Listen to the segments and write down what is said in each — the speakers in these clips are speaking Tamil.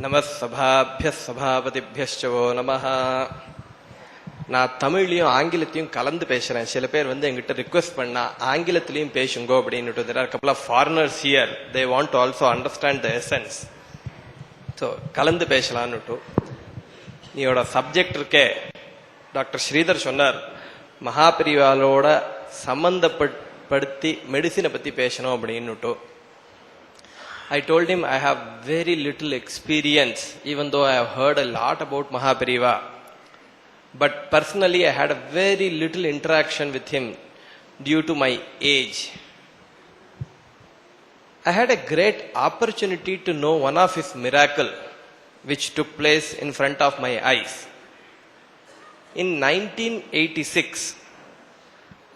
நமஸ் சபாபிய சபாபதிபியோ நமஹ. நான் தமிழ்லையும் ஆங்கிலத்தையும் கலந்து பேசுறேன். சில பேர் எங்கிட்ட ரிக்வெஸ்ட் பண்ணா ஆங்கிலத்திலையும் பேசுங்கோ அப்படின்னு. There are a couple of foreigners here. They want to also understand the essence. So கலந்து பேசலான்னு. நீயோட சப்ஜெக்ட் இருக்கே, டாக்டர் ஸ்ரீதர் சொன்னார், மகாபரிவாலோட சம்பந்தப்படுத்தி மெடிசினை பத்தி பேசணும் அப்படின்னு. I told him I have very little experience, even though I have heard a lot about Mahapariva. But personally, I had a very little interaction with him due to my age. I had a great opportunity to know one of his miracles, which took place in front of my eyes. In 1986,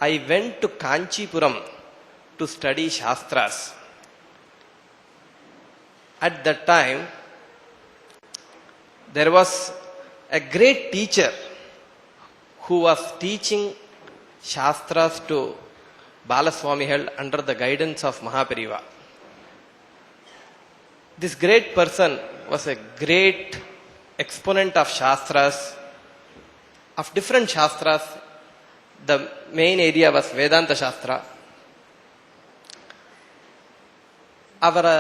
I went to Kanchipuram to study Shastras. At that time, there was a great teacher who was teaching Shastras to Balaswamigal under the guidance of Mahapariva. This great person was a great exponent of Shastras, of different Shastras. The main area was Vedanta Shastra. அவரை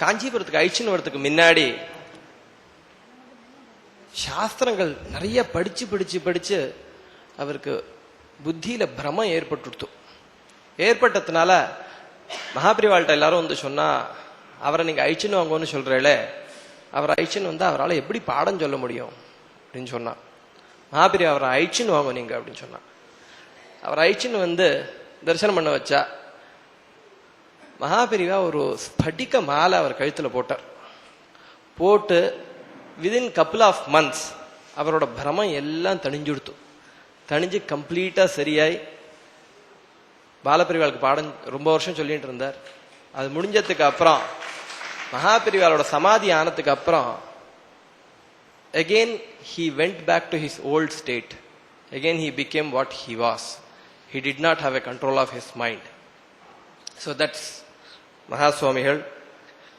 காஞ்சிபுரத்துக்கு அழிச்சுன்னு வரதுக்கு முன்னாடி சாஸ்திரங்கள் நிறைய படிச்சு அவருக்கு புத்தியில பிரமம் ஏற்பட்டதுனால மகாபரிவாள்கிட்ட எல்லாரும் சொன்னா, அவரை நீங்க அழிச்சுன்னு வாங்கன்னு சொல்றேளே, அவரை அழிச்சுன்னு அவரால் எப்படி பாடம் சொல்ல முடியும் அப்படின்னு சொன்னா. மகாபரிவா அவரை அழிச்சுன்னு வாங்க நீங்க அப்படின்னு சொன்னா. அவரை அழிச்சுன்னு தரிசனம் பண்ண வச்சா. மகாபரிவா ஒரு ஸ்படிக மாலை அவர் கழுத்துல போட்டு விதின் கப்புள் ஆஃப் மந்த்ஸ் அவரோட பிரமம் எல்லாம் தணிஞ்சு கம்ப்ளீட்டா சரியாய் பாலபரிவாளுக்கு பாடம் ரொம்ப வருஷம் சொல்லிட்டு இருந்தார். அது முடிஞ்சதுக்கு அப்புறம் மகாபரிவாளோட சமாதி ஆனதுக்கு அப்புறம் again he went back to his old state. Again he became what he was. He did not have a control of his mind. So that's Mahaswamigal.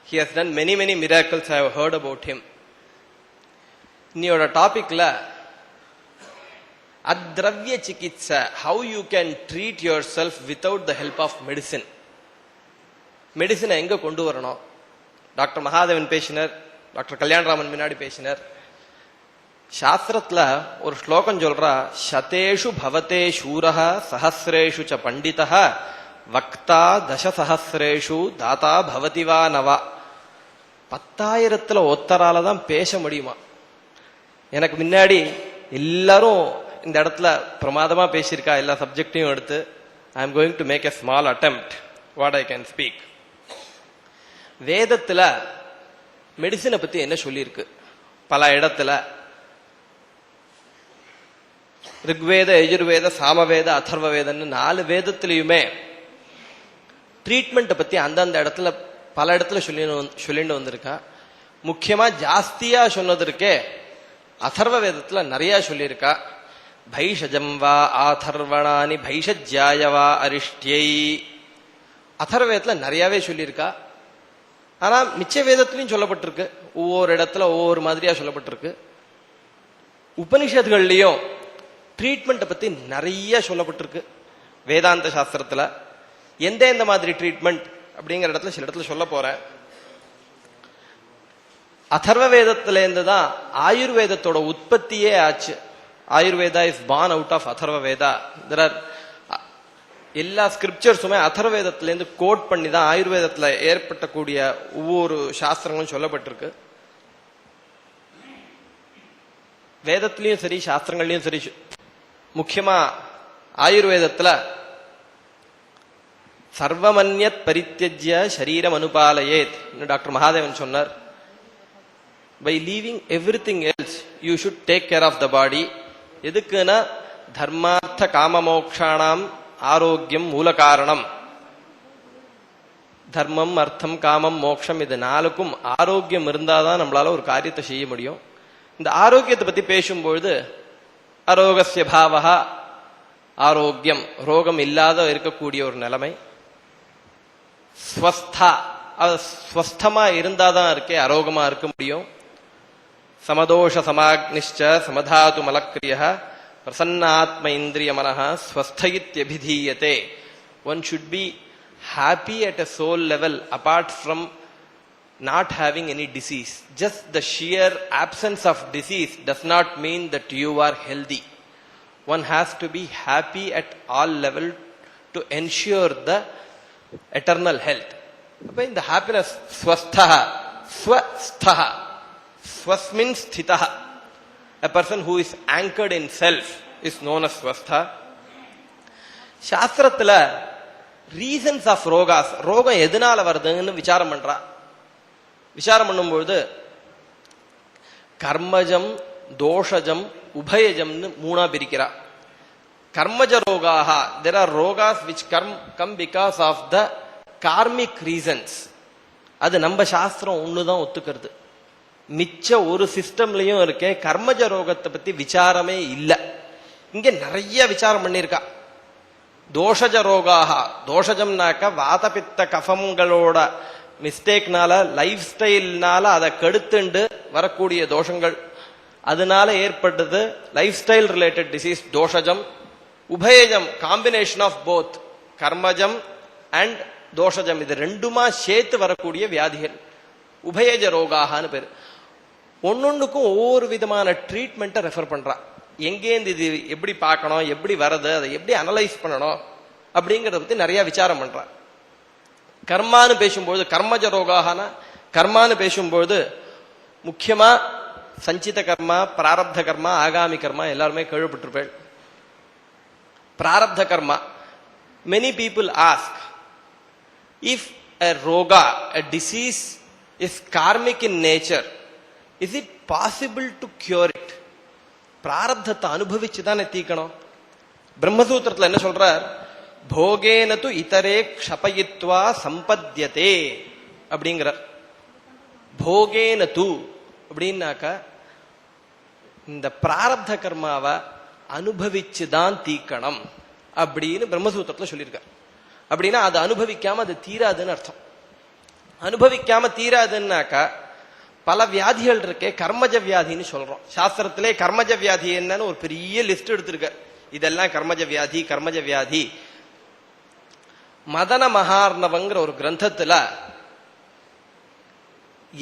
He has done many miracles. I have heard about him. Near topic la adravya chikitsa, how you can treat yourself without the help of medicine. Medicine enga kondu varano. Dr. Mahadevan பேசினார், டாக்டர் கல்யாணராமன் முன்னாடி பேசினார். சாஸ்திரத்துல ஒரு ஸ்லோகம் சொல்றா, சதேஷு பவதே சூரஹ சஹஸ்ரேஷு ச பண்டிதஹ வக்தா தசசஹஸ்ரேஷு தாத்தா பவதிவா நவா. 10,000 ஒத்தராலதான் பேச முடியுமா. எனக்கு முன்னாடி எல்லாரும் இந்த இடத்துல பிரமாதமா பேசியிருக்கா, எல்லா சப்ஜெக்டையும் எடுத்து. I am going to make a small attempt what I can speak. வேதத்துல மெடிசினை பத்தி என்ன சொல்லியிருக்கு? பல இடத்துல ரிக்வேத, யஜுர்வேத, சாமவேத, அதர்வ வேதன்னு 4 வேதத்திலையுமே ட்ரீட்மெண்ட்டை பத்தி அந்தந்த இடத்துல பல இடத்துல சொல்லிட்டு வந்திருக்கா. முக்கியமா ஜாஸ்தியா சொன்னது இருக்கே அதர்வ வேதத்துல நிறைய சொல்லியிருக்கா. பைஷஜம் வா ஆதர்வணானி பைஷஜ்யாயவா அரிஷ்டியை. அதர்வ வேதத்துல நிறையவே சொல்லியிருக்கா. ஆனா மிச்ச வேதத்திலையும் சொல்லப்பட்டிருக்கு, ஒவ்வொரு இடத்துல ஒவ்வொரு மாதிரியா சொல்லப்பட்டிருக்கு. உபனிஷத்துகள்லயும் ட்ரீட்மெண்ட்டை பத்தி நிறைய சொல்லப்பட்டிருக்கு. வேதாந்த சாஸ்திரத்துல எந்த மாதிரி ட்ரீட்மெண்ட் அப்படிங்கிற இடத்துல சில இடத்துல சொல்ல போறேன். அதர்வ வேதத்துல இருந்துதான் ஆயுர்வேதத்தோட உற்பத்தியே ஆச்சு. Ayurveda is born out of Atharva Veda. எல்லா ஸ்கிரிப்சர்ஸுமே அதர்வ வேதத்துல இருந்து கோட் பண்ணி தான் ஆயுர்வேதத்துல ஏற்பட்டக்கூடிய ஒவ்வொரு சாஸ்திரங்களும் சொல்லப்பட்டிருக்கு. வேதத்திலையும் சரி சாஸ்திரங்கள்லயும் சரி, முக்கியமா ஆயுர்வேதத்துல சர்வமன்யத் பரித்யஜ்ய சரீரம் அனுபாலயேத் டாக்டர் மகாதேவன் சொன்னார். By leaving everything else you should take care of the body. எதுக்குன்னா தர்மார்த்த காமமோக்ஷானாம் ஆரோக்கியம் மூல காரணம். தர்மம், அர்த்தம், காமம், மோட்சம், இது 4க்கும் ஆரோக்கியம் இருந்தாதான் நம்மளால ஒரு காரியத்தை செய்ய முடியும். இந்த ஆரோக்கியத்தை பத்தி பேசும்பொழுது அரோகஸ்ய பாவஹா, ஆரோக்கியம், ரோகம் இல்லாத இருக்கக்கூடிய ஒரு நிலைமை. ஸ்வஸ்தா அது ஸ்வஸ்தமா இருந்தாதான் இருக்கே அரோகமா இருக்க முடியும். சமதோஷ சமாக்னிஷ்ச சமதாது மலக்கிரிய பிரசன்னாத்ம இந்திரிய மனஹ ஸ்வஸ்தயித்யபிதீயதே. One should be happy at a soul level apart from not having any disease. Just the sheer absence of disease does not mean that you are healthy. One has to be happy at all level to ensure the eternal health. அப்ப இந்த happiness swastha swastha swasmin sthitah, a person who is anchored in self is known as swastha. சாஸ்திரத்துல ரீசன்ஸ் ஆஃப் ரோகாஸ், ரோகம் எதனால வருதுன்னு விசாரம் பண்றா. விசாரம் பண்ணும்போது கர்மஜம் தோஷஜம் உபயஜம்னு மூணா பிரிக்கிறா. கர்மஜ ரோகாக, there are ரோகாஸ் which come because of the karmic reasons. அது நம்ம சாஸ்திரம் ஒண்ணுதான் ஒத்துக்கிறது. மிச்ச ஒரு சிஸ்டம்லயும் இருக்கே கர்மஜ ரோகத்தை பத்தி விசாரமே இல்லை. இங்க நிறைய விசாரம் பண்ணிருக்கா. தோஷஜ ரோகாக, தோஷஜம்னாக்க வாதபித்த கஃபங்களோட மிஸ்டேக்னால லைஃப் ஸ்டைல்னால அதை கெடுத்துண்டு வரக்கூடிய தோஷங்கள், அதனால ஏற்பட்டது லைஃப் ஸ்டைல் ரிலேட்டட் டிசீஸ் தோஷஜம். உபயஜம் காம்பினேஷன் ஆஃப் போத் கர்மஜம் அண்ட் தோஷஜம், இது ரெண்டுமா சேர்த்து வரக்கூடிய வியாதிகள் உபயஜ ரோகான்னு பேரு. ஒன்னொன்னுக்கும் ஒவ்வொரு விதமான ட்ரீட்மெண்ட்டை ரெஃபர் பண்றா. எங்கேருந்து இது எப்படி பார்க்கணும், எப்படி வரது, அதை எப்படி அனலைஸ் பண்ணணும் அப்படிங்கறத பத்தி நிறைய விசாரம் பண்றா. கர்மான்னு பேசும்போது கர்மஜ ரோகான கர்மான்னு பேசும்போது முக்கியமா சஞ்சித கர்மா, பிராரப்த கர்மா, ஆகாமி கர்மா எல்லாருமே கேள்விப்பட்டிருப்பேன். பிராரப்த கர்மா, many people ask if a roga, a disease is karmic in nature, is it possible to cure it? பிராரப்தத்தை அனுபவிச்சுதானே தீக்கணும். பிரம்மசூத்திரத்துல என்ன சொல்றார், போகேனது இதரே க்ஷபயித்வா சம்பத்யதே அப்படிங்கிறார். போகேனது அப்படின்னாக்க இந்த பிராரப்த கர்மாவை அனுபவிச்சுதான் தீக்கணும் அப்படின்னு பிரம்மசூத்திரத்துல சொல்லியிருக்கார். அப்படின்னா அது அனுபவிக்காம அது தீராதுன்னு அர்த்தம். அனுபவிக்காம தீராதுன்னாக்கா பல வியாதிகள் இருக்கே கர்மஜ வியாதின்னு சொல்றோம். சாஸ்திரத்திலே கர்மஜ வியாதி என்னன்னு ஒரு பெரிய லிஸ்ட் எடுத்திருக்க. இதெல்லாம் கர்மஜ வியாதி கர்மஜ வியாதி. மதன மகார்ணவங்கிற ஒரு கிரந்தத்துல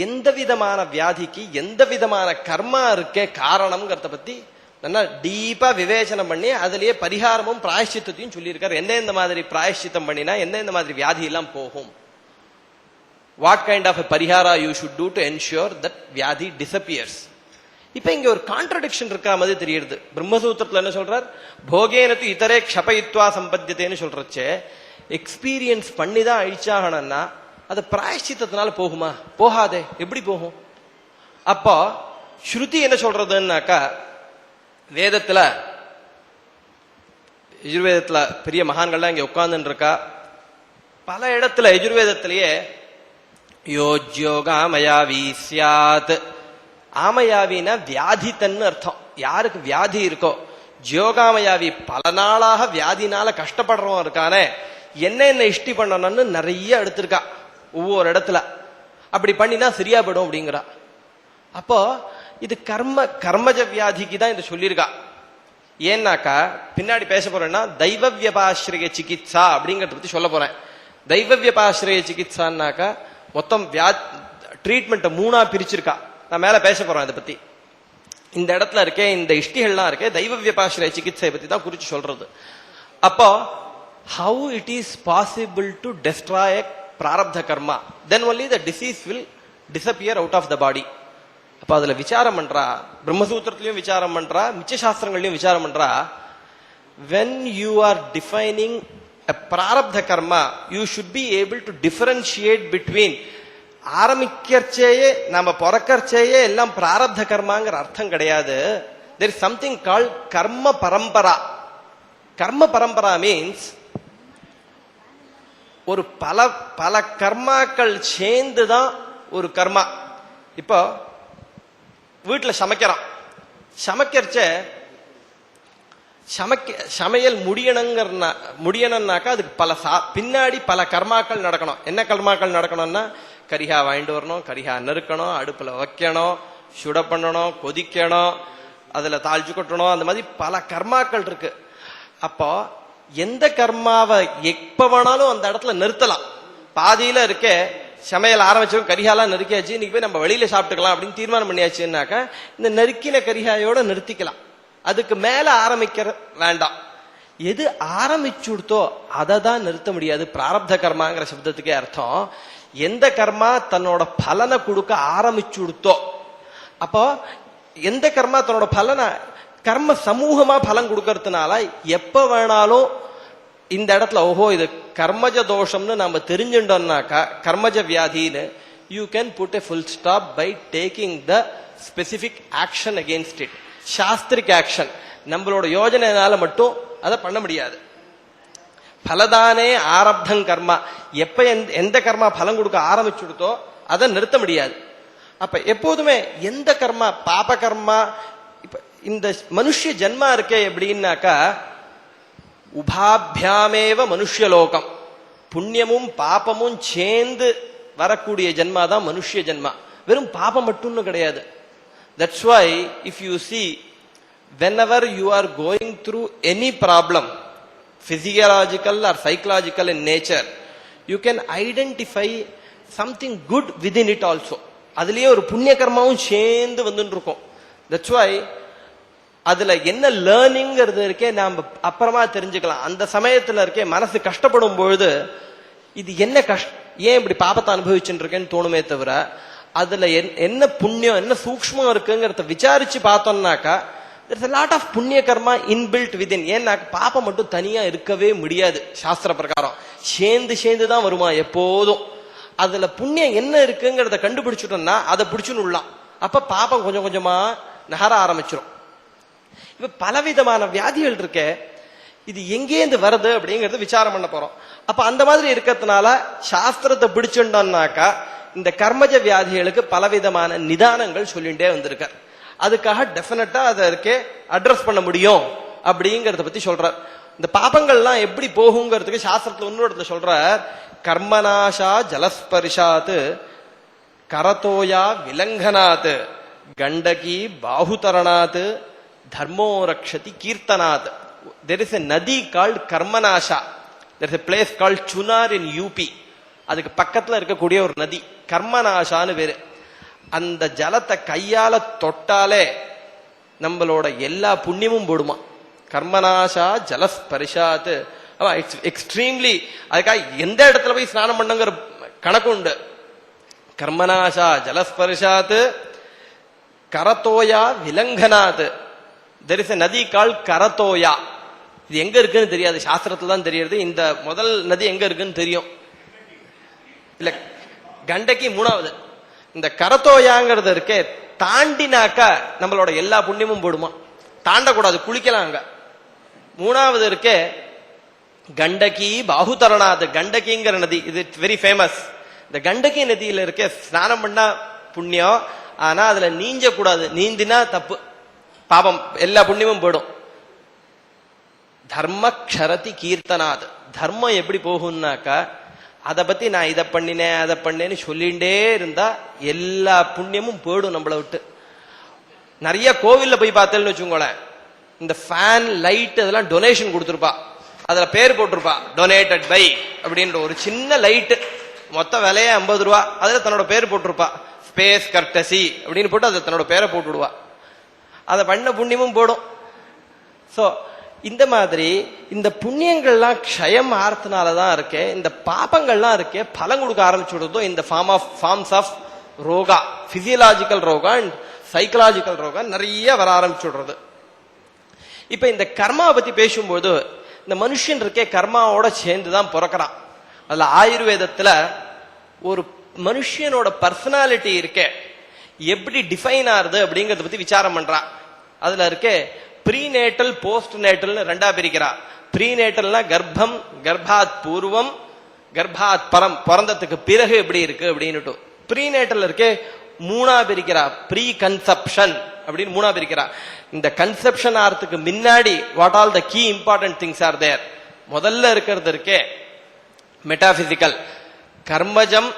எந்த விதமான வியாதிக்கு எந்த விதமான கர்மா இருக்கே காரணம்ங்கிறத பத்தி நல்லா டீப்பா விவேச்சனம் பண்ணி அதுலயே பரிகாரமும் பிராயஷ்சித்தையும் சொல்லியிருக்காரு. எந்தெந்த மாதிரி பிராயஷ்சித்தம் பண்ணினா எந்தெந்த மாதிரி வியாதி எல்லாம் போகும், what kind of a parihara you should do to ensure that வியாதி disappears. இப்ப இங்க ஒரு கான்ட்ரடிக்ஷன் இருக்கா மாதிரி தெரியுது. பிரம்மசூத்திரத்துல என்ன சொல்றார், போகேனது இதரே க்ஷபயித்வா சம்பத்தியதேன்னு சொல்றச்சே எக்ஸ்பீரியன்ஸ் பண்ணிதான் அழிச்சாகணும்னா அது பிராயஷ்சித்தத்தினால போகுமா? போகாதே. எப்படி போகும்? அப்போ ஸ்ருதி என்ன சொல்றதுன்னாக்கா, வேதத்துல யஜுர்வேதத்துல பெரிய மகான்கள்லாம் இங்க உட்கார்ந்துட்டு இருக்கா. பல இடத்துல யஜுர்வேதத்திலேயே யோஜ்யோகாமயாவி சியாத், ஆமயாவினா வியாதித்தன்னு அர்த்தம். யாருக்கு வியாதி இருக்கோ, ஜோகாமயாவி பல நாளாக வியாதினால கஷ்டப்படுறவன் இருக்கானே, என்ன இஷ்டி பண்ணணும்னு நிறைய எடுத்திருக்கா ஒவ்வொரு இடத்துல. அப்படி பண்ணினா சரியா போயிடும் அப்படிங்கிறா. அப்போ இது கர்மஜ வியாதிக்கு தான் இதை சொல்லியிருக்கா. ஏன்னாக்கா பின்னாடி பேச போறேன்னா தெய்வவியபாஸ்ரய சிகிச்சா அப்படிங்கறத பத்தி சொல்ல போறேன். தெய்வவியபாஸ்ரய சிகிச்சான்னாக்கா மொத்தம் ட்ரீட்மெண்ட்டை மூணா பிரிச்சிருக்கா. நான் மேல பேச போறேன் இதை பத்தி. இந்த இடத்துல இருக்கே இந்த இஷ்டிகள்லாம் இருக்கே தெய்வவியபாஸ்ரய சிகிச்சை பத்தி தான் குறிச்சு சொல்றது. அப்போ how it is possible to destroy prarabdha karma, then only the disease will disappear out of the body. அப்ப அதுல விசாரம் பண்றா, பிரம்மசூத்திரத்திலையும் விசாரம் பண்றா, மிச்ச சாஸ்திரங்களையும் விசாரம் பண்றா. when you are defining a prarabdha karma, you should be able to differentiate between ஆரம்பிக்கிறச்சேயே நம்ம பிறக்கறச்சேயே எல்லாம் பிராரப்த கர்மாங்கிற அர்த்தம் கிடையாது. there is something called karma parampara. karma parampara means ஒரு பல பல கர்மாக்கள் சேர்ந்துதான் ஒரு கர்மா. இப்போ வீட்டுல சமைக்கிறோம், சமைக்கிறச்ச சமையல் முடியணும்னாக்கா அதுக்கு பின்னாடி பல கர்மாக்கள் நடக்கணும். என்ன கர்மாக்கள் நடக்கணும்னா, கரிகா வாங்கிட்டு வரணும், கரிகா நறுக்கணும், அடுப்புல வைக்கணும், சுட பண்ணணும், கொதிக்கணும், அதுல தாழ்ச்சி கொட்டணும், அந்த மாதிரி பல கர்மாக்கள் இருக்கு. அப்போ எந்த கர்மாவை எப்ப வேணாலும் அந்த இடத்துல நிறுத்தலாம். பாதியில இருக்கே சமையல் ஆரம்பிச்சோம், கரிகாலாம் நெருக்கியாச்சு, இன்னைக்கு போய் நம்ம வெளியில சாப்பிட்டுக்கலாம் அப்படின்னு தீர்மானம் பண்ணியாச்சுன்னாக்கா இந்த நெருக்கின கரிகாயோட நிறுத்திக்கலாம். அதுக்கு மேல ஆரம்பிக்கிற வேண்டாம். எது ஆரம்பிச்சுடுத்தோ அதை தான் நிறுத்த முடியாது. பிராரப்த கர்மாங்கிற சப்தத்துக்கே அர்த்தம் எந்த கர்மா தன்னோட பலனை கொடுக்க ஆரம்பிச்சுடுத்தோ. அப்போ எந்த கர்மா தன்னோட பலனை கர்ம சமூகமா பலன் கொடுக்கறதுனால எப்ப வேணாலும் இந்த இடத்துல ஓஹோ இது கர்மஜ தோஷம்னு நம்ம தெரிஞ்சுட்டோம்னாக்கா, கர்மஜ வியாதின்னு, you can put a full stop by taking the specific action against it. சாஸ்திரிக் ஆக்ஷன் நம்மளோட யோஜனைனால மட்டும் அதை பண்ண முடியாது. பலதானே ஆரப்தம் கர்மா, எப்ப எந்த கர்மா பலம் கொடுக்க ஆரம்பிச்சுடுத்தோ அதை நிறுத்த முடியாது. அப்ப எப்போதுமே எந்த கர்மா பாப கர்மா, இப்ப இந்த மனுஷ ஜென்மா இருக்கே எப்படின்னாக்கா, உபாபியாமேவ மனுஷலோகம், புண்ணியமும் பாபமும் சேர்ந்து வரக்கூடிய ஜென்மா தான் மனுஷ ஜென்மா. வெறும் பாபம் மட்டும்னு கிடையாது. That's why if you see, whenever you are going through any problem, physiological or psychological in nature, you can identify something good within it also. அதுலயே ஒரு புண்ணிய கர்மாவும் சேர்ந்து வந்துட்டு இருக்கும். That's why அதுல என்ன லேர்னிங்கிறது இருக்கே நாம அப்புறமா தெரிஞ்சுக்கலாம். அந்த சமயத்துல இருக்கே மனசு கஷ்டப்படும் பொழுது இது என்ன ஏன் இப்படி பாபத்தை அனுபவிச்சுட்டு இருக்கேன்னு தோணுமே தவிர, அதுல என்ன புண்ணியம் என்ன சூக்ஷ்மம் இருக்குங்கிறத விசாரிச்சு பார்த்தோம்னாக்கா there's a lot of புண்ணிய கர்மா இன்பில்ட் விதின். ஏன்னா பாப்பம் மட்டும் தனியா இருக்கவே முடியாது. சாஸ்திர பிரகாரம் சேர்ந்து தான் வருமா எப்போதும். அதுல புண்ணியம் என்ன இருக்குங்கிறத கண்டுபிடிச்சிட்டோம்னா அதை பிடிச்சுன்னு உள்ளாம். அப்ப பாப்பம் கொஞ்சம் கொஞ்சமா நகர ஆரம்பிச்சிடும். இப்ப பலவிதமான வியாதிகள் இருக்க, இது எங்கேருந்து வருது அப்படிங்கறது விசாரம் பண்ண போறோம். அப்ப அந்த மாதிரி இருக்கிறதுனால சாஸ்திரத்தை பிடிச்சுட்டோம்னாக்கா இந்த கர்மஜ வியாதிகளுக்கு பலவிதமான நிதானங்கள் சொல்லிட்டே வந்திருக்க. அதுக்காக டெஃபினட்டா அதற்கு அட்ரஸ் பண்ண முடியும் அப்படிங்கறத பத்தி சொல்றார். இந்த பாபங்கள்லாம் எப்படி போகுங்கிறதுக்கு சாஸ்திரத்துல இன்னொரு இடத்துல சொல்றார், கர்மநாசா ஜலஸ்பர்ஷாத் கரதோயா விலங்கனாத் Gandaki பாகுதரணாத் தர்மோ ரக்ஷதி கீர்த்தனாத். There is a nadi called Karmanasha. There is a place called Chunar in UP. அதுக்கு பக்கத்துல இருக்கக்கூடிய ஒரு நதி கர்மநாசான்னு பேரு. அந்த ஜலத்தை கையால தொட்டாலே நம்மளோட எல்லா புண்ணியமும் போடுமா. கர்மநாசா ஜலஸ்பரிஷாத். இட்ஸ் எக்ஸ்ட்ரீம்லி, அதுக்காக எந்த இடத்துல போய் ஸ்நானம் பண்ணுங்கிற கணக்கு உண்டு. கர்மநாசா ஜலஸ்பரிஷாத் கரதோயா விலங்கனாத். தெர் இஸ் எ நதி கால் கரதோயா. இது எங்க இருக்குன்னு தெரியாது, சாஸ்திரத்துல தான் தெரியுது. இந்த முதல் நதி எங்க இருக்குன்னு தெரியும் இல்ல, கண்டகி மூணாவது. இந்த கரத்தோயாங்கிறது இருக்கே தாண்டினாக்கா நம்மளோட எல்லா புண்ணியமும் போடுமா. தாண்டக்கூடாது, குளிக்கலாம் அங்க. மூணாவது இருக்கே கண்டகி பாகுதரணாத். கண்டகிங்கிற நதி இது வெரி ஃபேமஸ். இந்த கண்டகி நதியில இருக்க ஸ்நானம் பண்ணா புண்ணியம், ஆனா அதுல நீஞ்ச கூடாது. நீந்தினா தப்பு, பாபம், எல்லா புண்ணியமும் போடும். தர்ம க்ஷரதி கீர்த்தனாத். தர்மம் எப்படி போகும்னாக்கா, அதை பத்தி நான் இதை பண்ணினேன் அதை பண்ணேன்னு சொல்லிண்டே இருந்தா எல்லா புண்ணியமும் போயிடும் நம்மளை விட்டு. நிறைய கோவில்ல போய் பார்த்தேன்னு வச்சுக்கோங்களேன், இந்த ஃபேன் லைட் அதெல்லாம் டொனேஷன் கொடுத்துருப்பா, அதுல பேர் போட்டிருப்பா டொனேட்டட் பை அப்படின்ற ஒரு சின்ன லைட்டு, மொத்த விலையே 50 ரூபா, அதுல தன்னோட பேர் போட்டிருப்பா ஸ்பேஸ் கர்டசி அப்படின்னு போட்டு அதுல தன்னோட பேரை போட்டுடுவா. அதை பண்ண புண்ணியமும் போடும். சோ இந்த மாதிரி இந்த புண்ணியங்கள்லாம் க்ஷயம் ஆறதுனாலதான் இருக்கே, இந்த பாபங்கள்லாம் இருக்கே பலம் கொடுக்க ஆரம்பிச்சுடுறதோ இந்த forms of roga, physiological roga and psychological roga நிறைய வர ஆரம்பிச்சுடுறது. இப்ப இந்த கர்மாவை பத்தி பேசும்போது இந்த மனுஷன் இருக்கே கர்மாவோட சேர்ந்துதான் பிறக்கிறான். அதுல ஆயுர்வேதத்துல ஒரு மனுஷனோட பர்சனாலிட்டி இருக்கே எப்படி டிஃபைன் ஆறுது அப்படிங்கறத பத்தி விசாரம் பண்றா. அதுல இருக்கே ப்ரீநேட்டல் போஸ்ட் நேட்டல் ரெண்டா பிரிக்கிறா. ப்ரீநேட்டல்னா கர்ப்பம், கர்ப்பாத் பூர்வம், கர்ப்பாத் பரம், பிறந்ததுக்கு பிறகு எப்படி இருக்கு அப்படின்னுட்டு. ப்ரீநேட்டல் இருக்கே மூணா பிரிக்கிறா. ப்ரீ கன்செப்ஷன் அப்படின்னு மூணா பிரிக்கிறா. இந்த கன்செப்ஷன் ஆறதுக்கு முன்னாடி what all the key important things are there. முதல்ல இருக்கிறது இருக்கே மெட்டாபிசிக்கல், கர்மஜம்,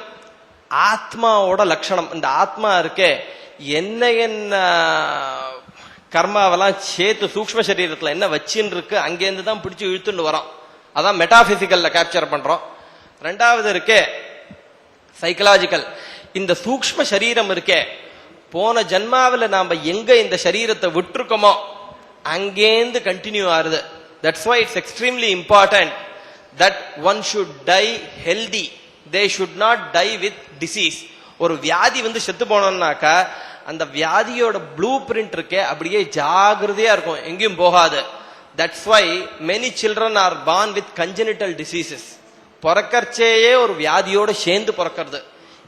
ஆத்மாவோட லட்சணம். இந்த ஆத்மா இருக்கே என்ன என்ன கர்மாவெல்லாம் சேர்த்து சூக்ஷ்ம சரீரத்துல என்ன வச்சுன்னு இருக்கு அங்கேருந்து தான் பிடிச்சி இழுத்துன்னு வரோம். அதான் மெட்டாபிசிக்கல்ல கேப்சர் பண்றோம். ரெண்டாவது இருக்கே சைக்கலாஜிக்கல். இந்த சூக்ஷ்ம சரீரம் இருக்கே போன ஜன்மாவில நாம எங்க இந்த சரீரத்தை விட்டுருக்கோமோ அங்கேந்து கண்டினியூ ஆறுது. That's why it's extremely important that one should die healthy. They should not die with disease. ஒரு வியாதி வந்து செத்து போனோம்னாக்கா அந்த வியாதியோட ப்ளூ பிரிண்ட் இருக்கே அப்படியே ஜாகிரதையா இருக்கும், எங்கேயும் போகாது. That's why many children are born with congenital diseases. பிறக்கறச்சேயே ஒரு வியாதியோட சேர்ந்து பிறக்கிறது.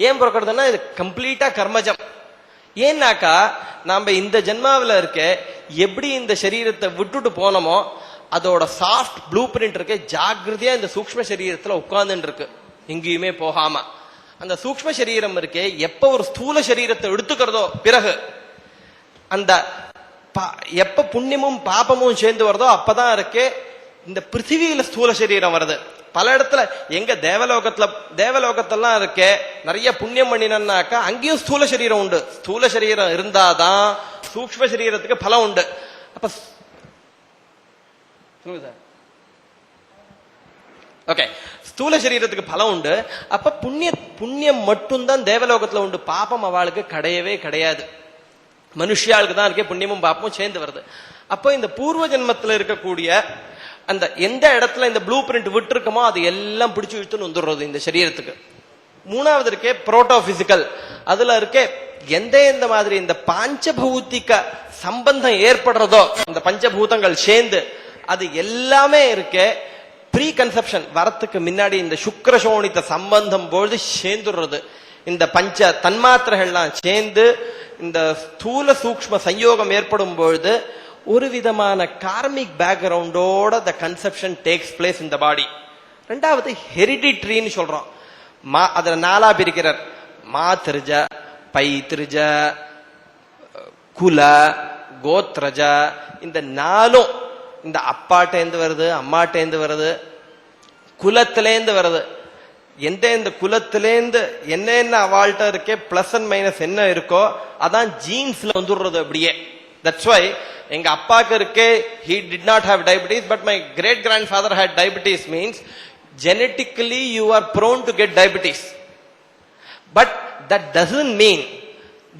ஏன் பிறக்கிறதுனா இது கம்ப்ளீட்டா கர்மஜம். ஏன்னாக்கா நாம இந்த ஜென்மாவில இருக்க எப்படி இந்த சரீரத்தை விட்டுட்டு போனோமோ அதோட சாஃப்ட் ப்ளூ பிரிண்ட் இருக்க ஜாகிரதையா இந்த சூக்ஷ்ம சரீரத்துல உட்கார்ந்துட்டு இருக்கு, எங்கேயுமே போகாம. அந்த சூக்ஷ்ம சரீரம் இருக்கே எப்ப ஒரு ஸ்தூல சரீரத்தை எடுத்துக்கிறதோ பிறகு அந்த எப்ப புண்ணியமும் பாபமும் சேர்ந்து வருதோ அப்பதான் இருக்கே இந்த பிருத்திவியில ஸ்தூல சரீரம் வருது. பல இடத்துல எங்க தேவலோகத்தெல்லாம் இருக்கே நிறைய புண்ணியம் பண்ணினாக்கா அங்கேயும் ஸ்தூல சரீரம் உண்டு. ஸ்தூல சரீரம் இருந்தாதான் சூக்ஷ்ம சரீரத்துக்கு பலம் உண்டு. அப்ப ஓகே, ஸ்தூல சரீரத்துக்கு பலம் உண்டு. அப்ப புண்ணியம் மட்டும்தான் தேவலோகத்துல உண்டு, பாப்பம் அவளுக்கு கிடையவே கிடையாது. மனுஷியாளுக்கு தான் இருக்கே புண்ணியமும் பாப்பமும் சேர்ந்து வருது. அப்போ இந்த பூர்வ ஜென்மத்துல இருக்கக்கூடிய அந்த எந்த இடத்துல இந்த ப்ளூ பிரிண்ட் விட்டு இருக்கமோ அது எல்லாம் பிடிச்சு இழுத்துன்னு வந்துடுறது இந்த சரீரத்துக்கு. மூணாவது இருக்கே புரோட்டோபிசிக்கல். அதுல இருக்கே எந்த மாதிரி இந்த பஞ்சபௌத்திக சம்பந்தம் ஏற்படுறதோ இந்த பஞ்சபூதங்கள் சேர்ந்து அது எல்லாமே இருக்கே ப்ரீ கன்செப்ஷன் வரத்துக்கு முன்னாடி இந்த சுக்ரசோணித்த சம்பந்தம் பொழுது சேர்ந்துடுறது. இந்த பஞ்ச தன்மாத்திரைகள்லாம் சேர்ந்து இந்த ஸ்தூல சூக்ஷ்ம சயோகம் ஏற்படும் பொழுது ஒரு விதமான கார்மிக் பேக்ரவுண்டோட the conception takes place in the body. ரெண்டாவது ஹெரிடிட்ரின்னு சொல்றோம். அதுல நாலா பிரிக்கிறார். மாத்ருஜ, பைத்ருஜ, குல, கோத்ரஜ. இந்த நாலும் இந்த அப்பாட்டேந்து வருது, அம்மாட்டேந்து வருது, குலத்திலேந்து வருது. எந்த குலத்திலேந்து என்ன அவால்ட்ட இருக்கே பிளஸ் அண்ட் மைனஸ் என்ன இருக்கோ அதான் ஜீன்ஸ்ல வந்துடுறது அப்படியே. தட்ஸ் வை எங்க அப்பாக்கு இருக்கே he did not have diabetes but my great grandfather had diabetes means genetically you are prone to get diabetes, but that doesn't mean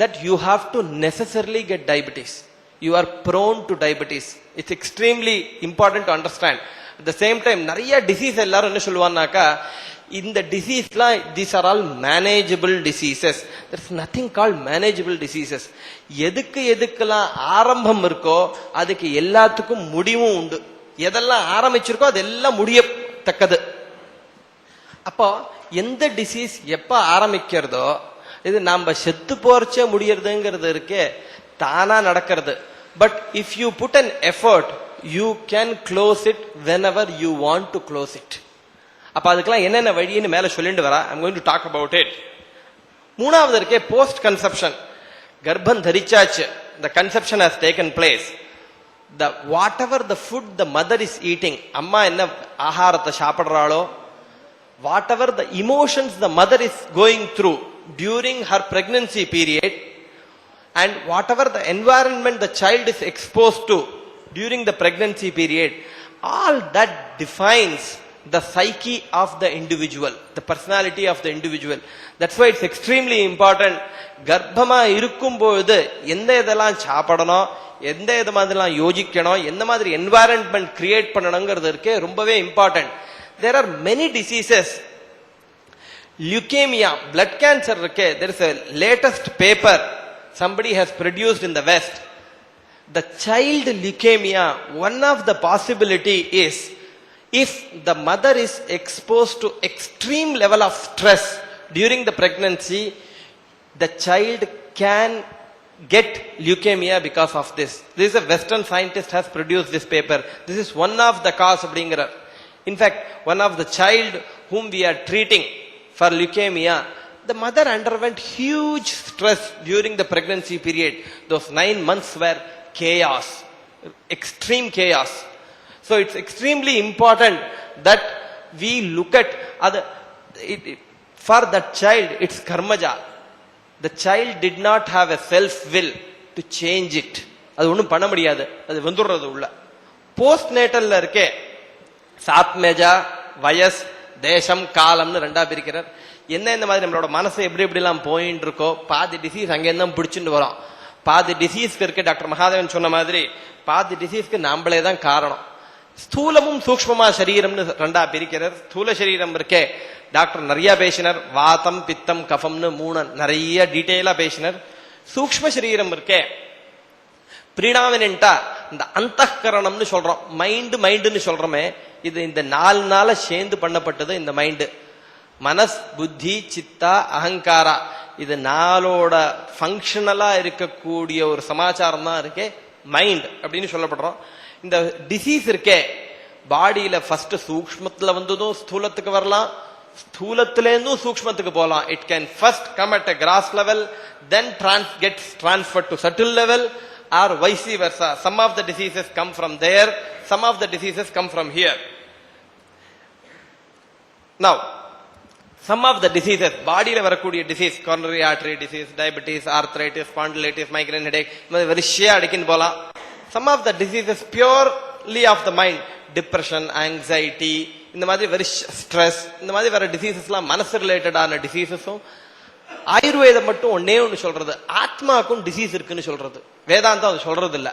that you have to necessarily get diabetes. You are prone to diabetes. It's extremely important to understand. At the same time நிறைய டிசீஸ் எல்லாரும் என்ன சொல்லுவாங்கனாக்கா இந்த டிசீஸ்லாம் these are all manageable diseases. There is nothing called manageable diseases. எதுக்கெல்லாம் ஆரம்பம் இருக்கோ அதுக்கு எல்லாத்துக்கும் முடிவும் உண்டு. எதெல்லாம் ஆரம்பிச்சிருக்கோ அதெல்லாம் முடியத்தக்கது. அப்போ எந்த டிசீஸ் எப்ப ஆரம்பிக்கிறதோ இது நாம செத்து போறச்சே முடியறதுங்கிறது இருக்கே தானா நடக்கிறது. But if you put an effort you can close it whenever you want to close it. அப்ப அதுக்கெல்லாம் என்னென்ன வழின்னு மேல சொல்லிட்டு வரா. I'm going to talk about it. மூணாவது இருக்கே போஸ்ட் கன்செப்ஷன். கர்ப்பம் தரிச்சாச்சு, the conception has taken place. The whatever the food the mother is eating, அம்மா என்ன ஆகாரத்தை சாப்பிடுறாளோ, whatever the emotions the mother is going through during her pregnancy period, and whatever the environment the child is exposed to during the pregnancy period, all that defines the psyche of the individual, the personality of the individual. That's why it's extremely important. கர்ப்பமா இருக்கும் பொழுது இதெல்லாம் சாப்பிடணும், எந்த மாதிரிலாம் யோசிக்கணும், எந்த மாதிரி என்வாயரன்மெண்ட் கிரியேட் பண்ணணுங்கிறது இருக்கே ரொம்பவே important. There are many diseases. Leukemia, blood cancer இருக்கே, there is a latest paper somebody has produced in the West. The child leukemia, one of the possibility is if the mother is exposed to extreme level of stress during the pregnancy, the child can get leukemia because of this. This is a Western scientist has produced this paper. This is one of the cause அப்படிங்கிற. In fact, one of the child whom we are treating for leukemia, the mother underwent huge stress during the pregnancy period. Those 9 months were chaos, extreme chaos. So it's extremely important that we look at other, for that child, it's karmaja. The child did not have a self will to change it. அது ஒன்றும் பண்ண முடியாது, அது வந்துடுறது உள்ள. போஸ்ட் நேட்டல்ல இருக்கே சாத்மேஜா, வயஸ், தேசம், காலம்னு ரெண்டா பிரிக்கிறார். என்ன இந்த மாதிரி நம்மளோட மனசு எப்படி எப்படிலாம் போயின்னு இருக்கோ, பாதி டிசீஸ் அங்கேருந்து பிடிச்சிட்டு வரோம். பாதி டிசீஸ்க்கு இருக்கு, டாக்டர் மகாதேவன் சொன்ன மாதிரி பாதி டிசீஸ்க்கு நாமளே தான் காரணம். ஸ்தூலமும் சூக்ஷ்மமா சரீரம்னு ரெண்டா பிரிக்கிறார். ஸ்தூல சரீரம் இருக்கே, டாக்டர் நிறைய பேசினர், வாதம், பித்தம், கஃபம்னு 3 நிறைய டீட்டெயிலா பேசினர். சூக்ஷ்ம சரீரம் இருக்கே, பிரிடாமினா இந்த அந்தகரணம்னு சொல்றோம், மைண்டுன்னு சொல்றோமே, இது இந்த 4 நாள சேர்ந்து பண்ணப்பட்டது. இந்த மைண்டு, மனஸ், புத்தி, சித்தா, அகங்காரா, இது 4ஓட ஃபங்க்ஷனலா இருக்கக்கூடிய ஒரு சமாச்சாரம் தான் இருக்கே மைண்ட் அப்படின்னு சொல்லப்படுறோம். இந்த டிசீஸ் இருக்கே பாடியில ஃபர்ஸ்ட் சூக்ஷ்மத்துல வந்ததும் ஸ்தூலத்துக்கு வரலாம், ஸ்தூலத்திலேருந்தும் சூக்ஷ்மத்துக்கு போகலாம். It can first come at a gross level, then gets transfer to subtle level, or vice versa. Some of the diseases come from there, some of the diseases come from here. Now, some of the diseases, body la varakodiya disease, coronary artery disease, diabetes, arthritis, spondylitis, migraine headache, varishiya adikin pola. Some of the diseases purely of the mind, depression, anxiety, இந்த மாதிரி very stress, இந்த மாதிரி வர டிசீசஸ்லாம் மனசு ரிலேட்டடான டிசீசஸும். ஆயுர்வேதம் மட்டும் ஒண்ணு சொல்றது, ஆத்மாக்கும் டிசீஸ் இருக்குன்னு சொல்றது. வேதாந்தம் அது சொல்றது இல்ல.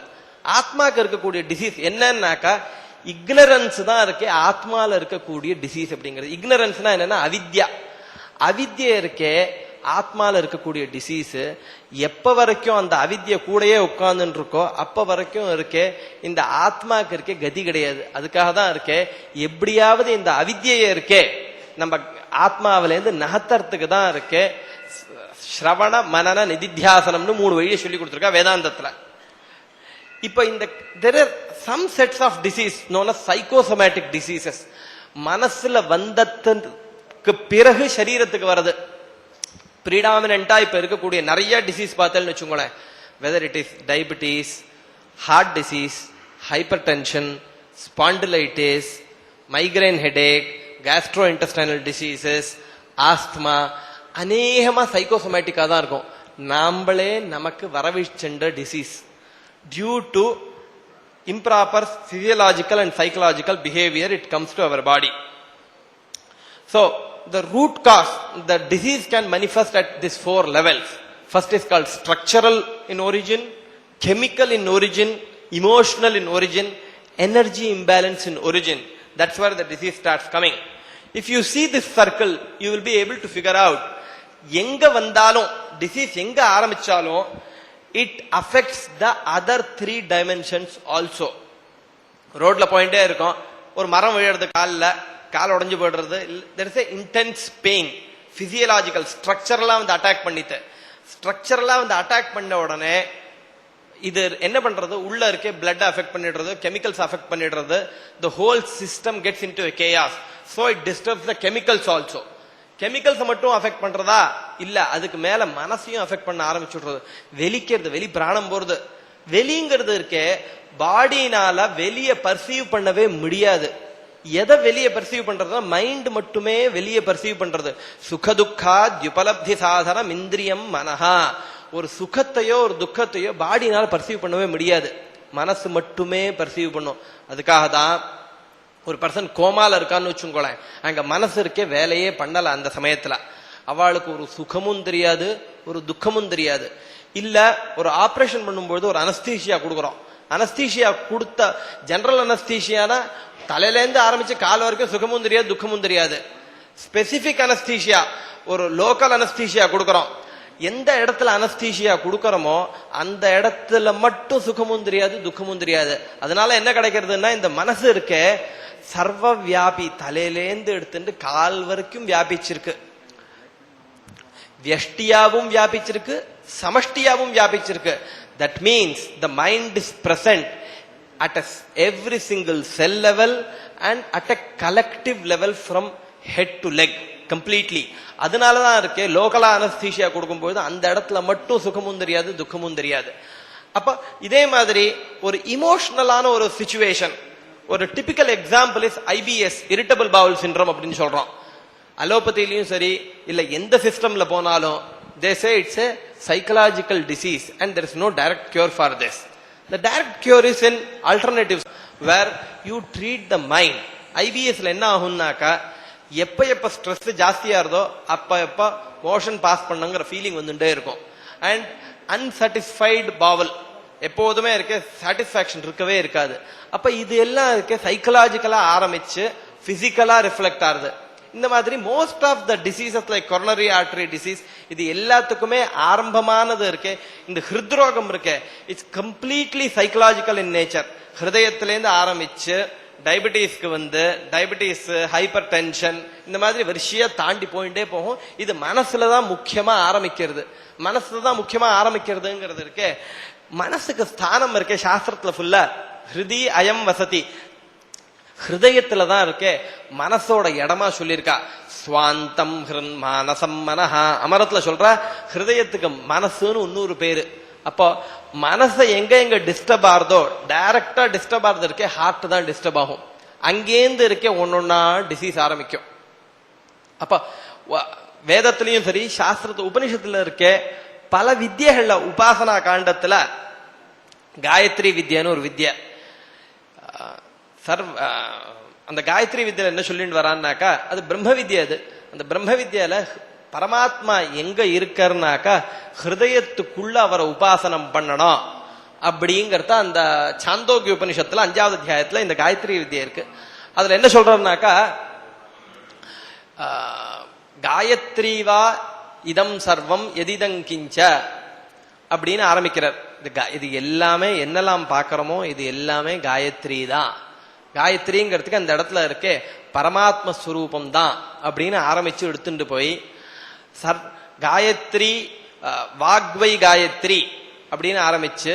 ஆத்மாக்கு இருக்கக்கூடிய டிசீஸ் என்னன்னாக்கா இக்னரன்ஸ் தான் இருக்கே ஆத்மால இருக்கக்கூடிய டிசீஸ் அப்படிங்கிறது. இக்னரன்ஸ்னா என்னன்னா அவித்யா. அவித்யா இருக்கே ஆத்மால இருக்கக்கூடிய டிசீஸ். எப்ப வரைக்கும் அந்த அவித்ய கூடயே உட்கார்ந்துட்டு இருக்கோ அப்ப வரைக்கும் இருக்கே இந்த ஆத்மாக்கு இருக்கே கதி கிடையாது. அதுக்காக தான் இருக்கே எப்படியாவது இந்த அவித்யை இருக்கே நம்ம ஆத்மாவில இருந்து நகர்த்துறதுக்கு தான் இருக்கே ஸ்ரவண மனன நிதித்தியாசனம்னு 3 வழியை சொல்லி கொடுத்துருக்கா வேதாந்தத்துல. இப்ப இந்த there are some sets of disease known as psychosomatic diseases. மனசுல வந்ததுக்கு பிறகு சரீரத்துக்கு வருது. predominant இப்ப இருக்கக்கூடிய நிறைய டிசீஸ் பார்த்தேன்னு வச்சுக்கோங்களேன், whether it is diabetes, heart disease, hypertension, spondylitis, migraine headache, gastrointestinal diseases, asthma, அநேகமா சைக்கோசோமேட்டிக்கா தான் இருக்கும். நாமளே நமக்கு வரவிச்சென்ற disease due to improper physiological and psychological behavior, it comes to our body. So the root cause, the disease can manifest at these 4 levels. First is called structural in origin, chemical in origin, emotional in origin, energy imbalance in origin. That's where the disease starts coming. If you see this circle, you will be able to figure out எங்க வந்தாலும் டிசீஸ் எங்க ஆரம்பிச்சாலும் it affects the other 3 dimensions also. ரோட்ல போயிட்டே இருக்கும், ஒரு மரம் விழுறது கால் உடைஞ்சு போயிடுறது, there is a intense pain, physiological ஸ்ட்ரக்சர்லாம் வந்து அட்டாக் பண்ணிட்டு, ஸ்ட்ரக்சர்லாம் வந்து அட்டாக் பண்ண உடனே இது என்ன பண்றது, உள்ள இருக்கே பிளட் அஃபெக்ட் பண்ணிடுறது, கெமிக்கல்ஸ் அஃபெக்ட் பண்ணிடுறது, the whole system gets into a chaos. So it disturbs the chemicals also. Chemicals மட்டும் அஃபெக்ட் பண்றதா இல்ல, அதுக்கு மேல மனசையும் அஃபெக்ட் பண்ண ஆரம்பிச்சுடுறது. வெளிக்கிறது, வெளி பிராணம் போறது. வெளிங்கிறது இருக்கே பாடினால வெளியே பர்சீவ் பண்ணவே முடியாது. எதை வெளியே பர்சீவ் பண்றதுன்னா மைண்ட் மட்டுமே வெளியே பர்சீவ் பண்றது. சுகதுக்கா உபலப்தி சாதனம் இந்திரியம் மனஹா. ஒரு சுகத்தையோ ஒரு துக்கத்தையோ பாடினால பர்சீவ் பண்ணவே முடியாது, மனசு மட்டுமே பர்சீவ் பண்ணும். அதுக்காக தான் ஒரு பர்சன் கோமால இருக்கான்னு வச்சுக்கோங்களேன், அங்க மனசு இருக்கே வேலையே பண்ணல அந்த சமயத்துல, அவளுக்கு ஒரு சுகமும் தெரியாது ஒரு துக்கமும் தெரியாது. இல்ல ஒரு ஆபரேஷன் பண்ணும்போது ஒரு அனஸ்தீசியா கொடுக்குறோம், அனஸ்தீசியா கொடுத்த ஜெனரல் அனஸ்தீசியானா தலையிலேருந்து ஆரம்பிச்சு கால் வரைக்கும் சுகமும் தெரியாது துக்கமும் தெரியாது. ஸ்பெசிபிக் அனஸ்தீசியா, ஒரு லோக்கல் அனஸ்தீசியா கொடுக்குறோம். எந்த இடத்துல அனஸ்தீசியா கொடுக்கறோமோ அந்த இடத்துல மட்டும் சுகமும் தெரியாது துக்கமும் தெரியாது. அதனால என்ன கிடைக்கிறதுன்னா இந்த மனசு இருக்க சர்வ வியாபி, தலையிலேந்து எடுத்துட்டு கால் வரைக்கும் வியாபிச்சிருக்கு. வியஷ்டியாவும் வியாபிச்சிருக்கு, சமஷ்டியாவும் வியாபிச்சிருக்கு. That means the mind is present at every single cell level and at a collective level from head to leg. Completely. அதனாலதான் இருக்கு லோக்கலா அனஸ்தீஷியா கொடுக்கும்போது அந்த இடத்துல மட்டும் சுகமும் தெரியாது துக்கமும் தெரியாது. அப்ப இதே மாதிரி ஒரு இமோஷனலான ஒரு சிச்சுவேஷன், ஒரு typical example is IBS, irritable bowel syndrome அப்படின்னு சொல்றோம். அலோபதியிலையும் சரி இல்ல எந்த சிஸ்டம்ல போனாலும் they say it's a psychological disease and there is no direct cure for this. The direct cure is in alternatives where you treat the mind. IBSல என்ன ஆகும்னாக்கா எப்ப ஸ்ட்ரெஸ் ஜாஸ்தியா இருந்தோ அப்ப மோஷன் பாஸ் பண்ணுங்கிற ஃபீலிங் வந்துட்டே இருக்கும். அண்ட் அன்சாட்டிஸ்ஃபைடு பாவல் எப்போதுமே இருக்க, சாட்டிஸ்பாக்சன் இருக்கவே இருக்காது. அப்ப இது எல்லாம் இருக்க சைக்கலாஜிக்கலா ஆரம்பிச்சு பிசிக்கலா ரிஃப்ளெக்ட் ஆகுது. இந்த மாதிரி most of the diseases like coronary artery disease இது எல்லாத்துக்குமே ஆரம்பமானது இருக்கு. இந்த ஹிருத்ரோகம் இருக்கு, it's completely psychological in nature. ஹிருதயத்திலேருந்து ஆரம்பிச்சு டயபிட்டிஸ்க்கு வந்து டயபிட்டிஸ், ஹைப்பர் டென்ஷன், இந்த மாதிரி வரிசையா தாண்டி போயிட்டே போகும். இது மனசுலதான் முக்கியமா ஆரம்பிக்கிறது. மனசுலதான் முக்கியமா ஆரம்பிக்கிறதுங்கிறது இருக்கு. மனசுக்கு ஸ்தானம் இருக்கே சாஸ்திரத்துல ஃபுல்லா ஹிருதி அயம் வசதி, ஹிருதயத்துலதான் இருக்கே மனசோட இடமா சொல்லியிருக்கா. ஸ்வாந்தம் ஹிருன் மானசம் மனஹா, அமரத்துல சொல்ற ஹிருதயத்துக்கு மனசுன்னு இன்னொரு பேரு. அப்போ மனசை எங்க டிஸ்டர்ப் ஆகுதோ டைரக்டா டிஸ்டர்ப் ஆகுது இருக்கே ஹார்ட் தான் டிஸ்டர்ப் ஆகும். அங்கேருந்து இருக்கே ஒன்னொன்னா டிசீஸ் ஆரம்பிக்கும். அப்ப வேதத்திலையும் சரி சாஸ்திரத்து உபனிஷத்துல இருக்கே பல வித்தியகள்ல உபாசனா காண்டத்துல காயத்ரி வித்யான்னு ஒரு வித்யா, அந்த காயத்ரி வித்யால என்ன சொல்லிட்டு வரான்னாக்கா அது பிரம்ம வித்யா. அது அந்த பிரம்ம வித்யால பரமாத்மா எங்க இருக்காருனாக்கா ஹிருதயத்துக்குள்ள அவரை உபாசனம் பண்ணணும் அப்படிங்கறத அந்த சாந்தோக்கிய உபனிஷத்துல 5வது அத்தியாயத்துல இந்த காயத்ரி வித்யா இருக்கு. அதுல என்ன சொல்றாருனாக்கா காயத்ரீவா இதம் சர்வம் எதிதங்கிஞ்ச அப்படின்னு ஆரம்பிக்கிறார். இது எல்லாமே என்னெல்லாம் பாக்கிறோமோ இது எல்லாமே காயத்ரி தான். காயத்ரிங்கிறதுக்கு அந்த இடத்துல இருக்கே பரமாத்ம ஸ்வரூபம் தான் அப்படின்னு ஆரம்பிச்சு எடுத்துட்டு போய் காயத்ரி வாக்வை காயத்ரி அப்படின்னு ஆரம்பிச்சு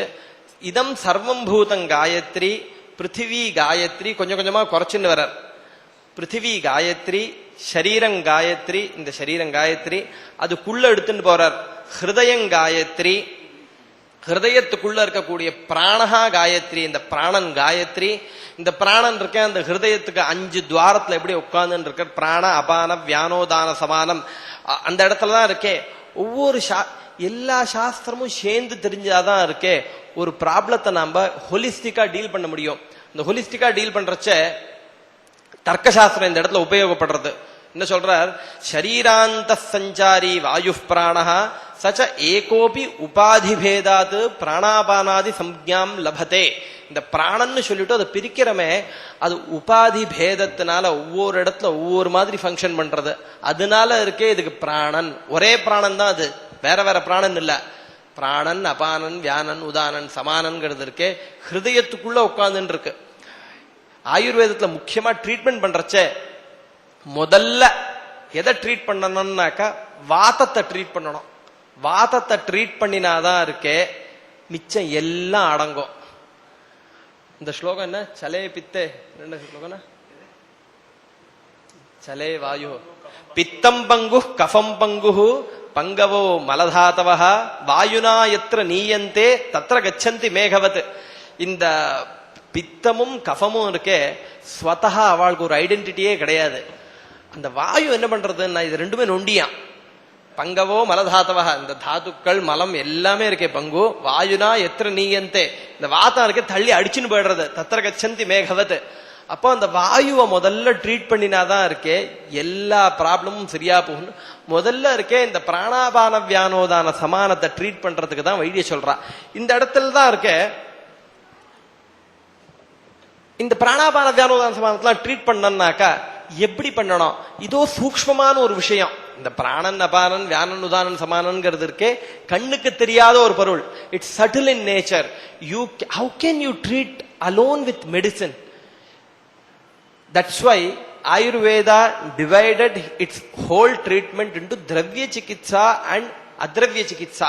இதம் சர்வம் பூதம் காயத்ரி, பிருத்திவி காயத்ரி, கொஞ்சம் கொஞ்சமா குறைச்சுன்னு வர்றார். பிருத்திவி காயத்ரி, ஷரீரங் காயத்ரி, இந்த ஷரீரங் காயத்ரி, அதுக்குள்ள எடுத்துட்டு போறார் ஹிருதயங் காயத்ரி, ஹிருதயத்துக்குள்ள இருக்கக்கூடிய பிராணஹா காயத்ரி, இந்த பிராணன் காயத்ரி. இந்த பிராணன் இருக்க அந்த ஹிருதயத்துக்கு 5 துவாரத்துல எப்படி உட்கார்ந்து இருக்க பிராண அபான வியானோதான சமானம் அந்த இடத்துலதான் இருக்கே. ஒவ்வொரு எல்லா சாஸ்திரமும் சேர்ந்து தெரிஞ்சாதான் இருக்கே ஒரு ப்ராப்ளத்தை நாம ஹோலிஸ்டிக்கா டீல் பண்ண முடியும். இந்த ஹோலிஸ்டிக்கா டீல் பண்றச்ச தர்க்கசாஸ்திரம் இந்த இடத்துல உபயோகப்படுறது. என்ன சொல்றார், ஷரீராந்த சஞ்சாரி வாயு பிராணஹா சச்ச ஏகோபி உபாதி பேதாது பிராணாபானாதி சம்ஞாம் லபதே. இந்த பிராணன்னு சொல்லிட்டு அதை பிரிக்கிறமே அது உபாதி பேதத்தினால ஒவ்வொரு இடத்துல ஒவ்வொரு மாதிரி ஃபங்க்ஷன் பண்றது. அதனால இருக்கே இதுக்கு பிராணன், ஒரே பிராணன் தான், அது வேற வேற பிராணன் இல்ல. பிராணன் அபானன் வியானன் உதானன் சமானன்கிறது இருக்கே ஹிருதயத்துக்குள்ள உட்கார்ந்துன்னு இருக்கு. ஆயுர்வேதத்துல முக்கியமா ட்ரீட்மெண்ட் பண்றச்சே முதல்ல எதை ட்ரீட் பண்ணணும்னாக்கா வாதத்தை ட்ரீட் பண்ணணும். வாதத்தை ட்ரீட் பண்ணினாதான் இருக்கே மிச்சம் எல்லாம் அடங்கும். இந்த ஸ்லோகம் என்ன, சலே பித்தே ரெண்டு ஸ்லோகம், சலே வாயு பித்தம் பங்கு கஃபம் பங்கு பங்கவோ மலதாத்தவ வாயுனா எத்திர நீயந்தே தத்திர கச்சந்தி மேகவத். இந்த பித்தமும் கஃபமும் இருக்கே ஸ்வதஹா அவளுக்கு ஒரு ஐடென்டிட்டியே கிடையாது. அந்த வாயு என்ன பண்றதுன்னா இது ரெண்டுமே நொண்டியான். பங்கவோ மலதாத்தவ, இந்த தாத்துக்கள் மலம் எல்லாமே இருக்கே பங்கு. வாயுனா எத்திர நீயந்தே, இந்த வாத்தம் இருக்கே தள்ளி அடிச்சுன்னு போயிடுறது. தத்திர கச்சந்தி மேகவத். அப்போ அந்த வாயுவை முதல்ல ட்ரீட் பண்ணினாதான் இருக்கே எல்லா ப்ராப்ளமும் சரியா போகும். முதல்ல இருக்கே இந்த பிராணாபான வியானோதான சமானத்தை ட்ரீட் பண்றதுக்கு தான் வைத்திய சொல்றா. இந்த இடத்துல தான் இருக்கே இந்த பிராணாபான வியானோதான சமானத்தெல்லாம் ட்ரீட் பண்ணனாக்கா எப்படி பண்ணணும், இதோ சூக்ஷ்மமான ஒரு விஷயம். இந்த பிராணன் அபானன் வியானன் உதானன் சமானன்கிறது இருக்கே கண்ணுக்கு தெரியாத ஒரு பொருள். It's subtle in nature. How can you treat alone with medicine? That's why Ayurveda divided its whole treatment into Dravya Chikitsa and Adravya Chikitsa.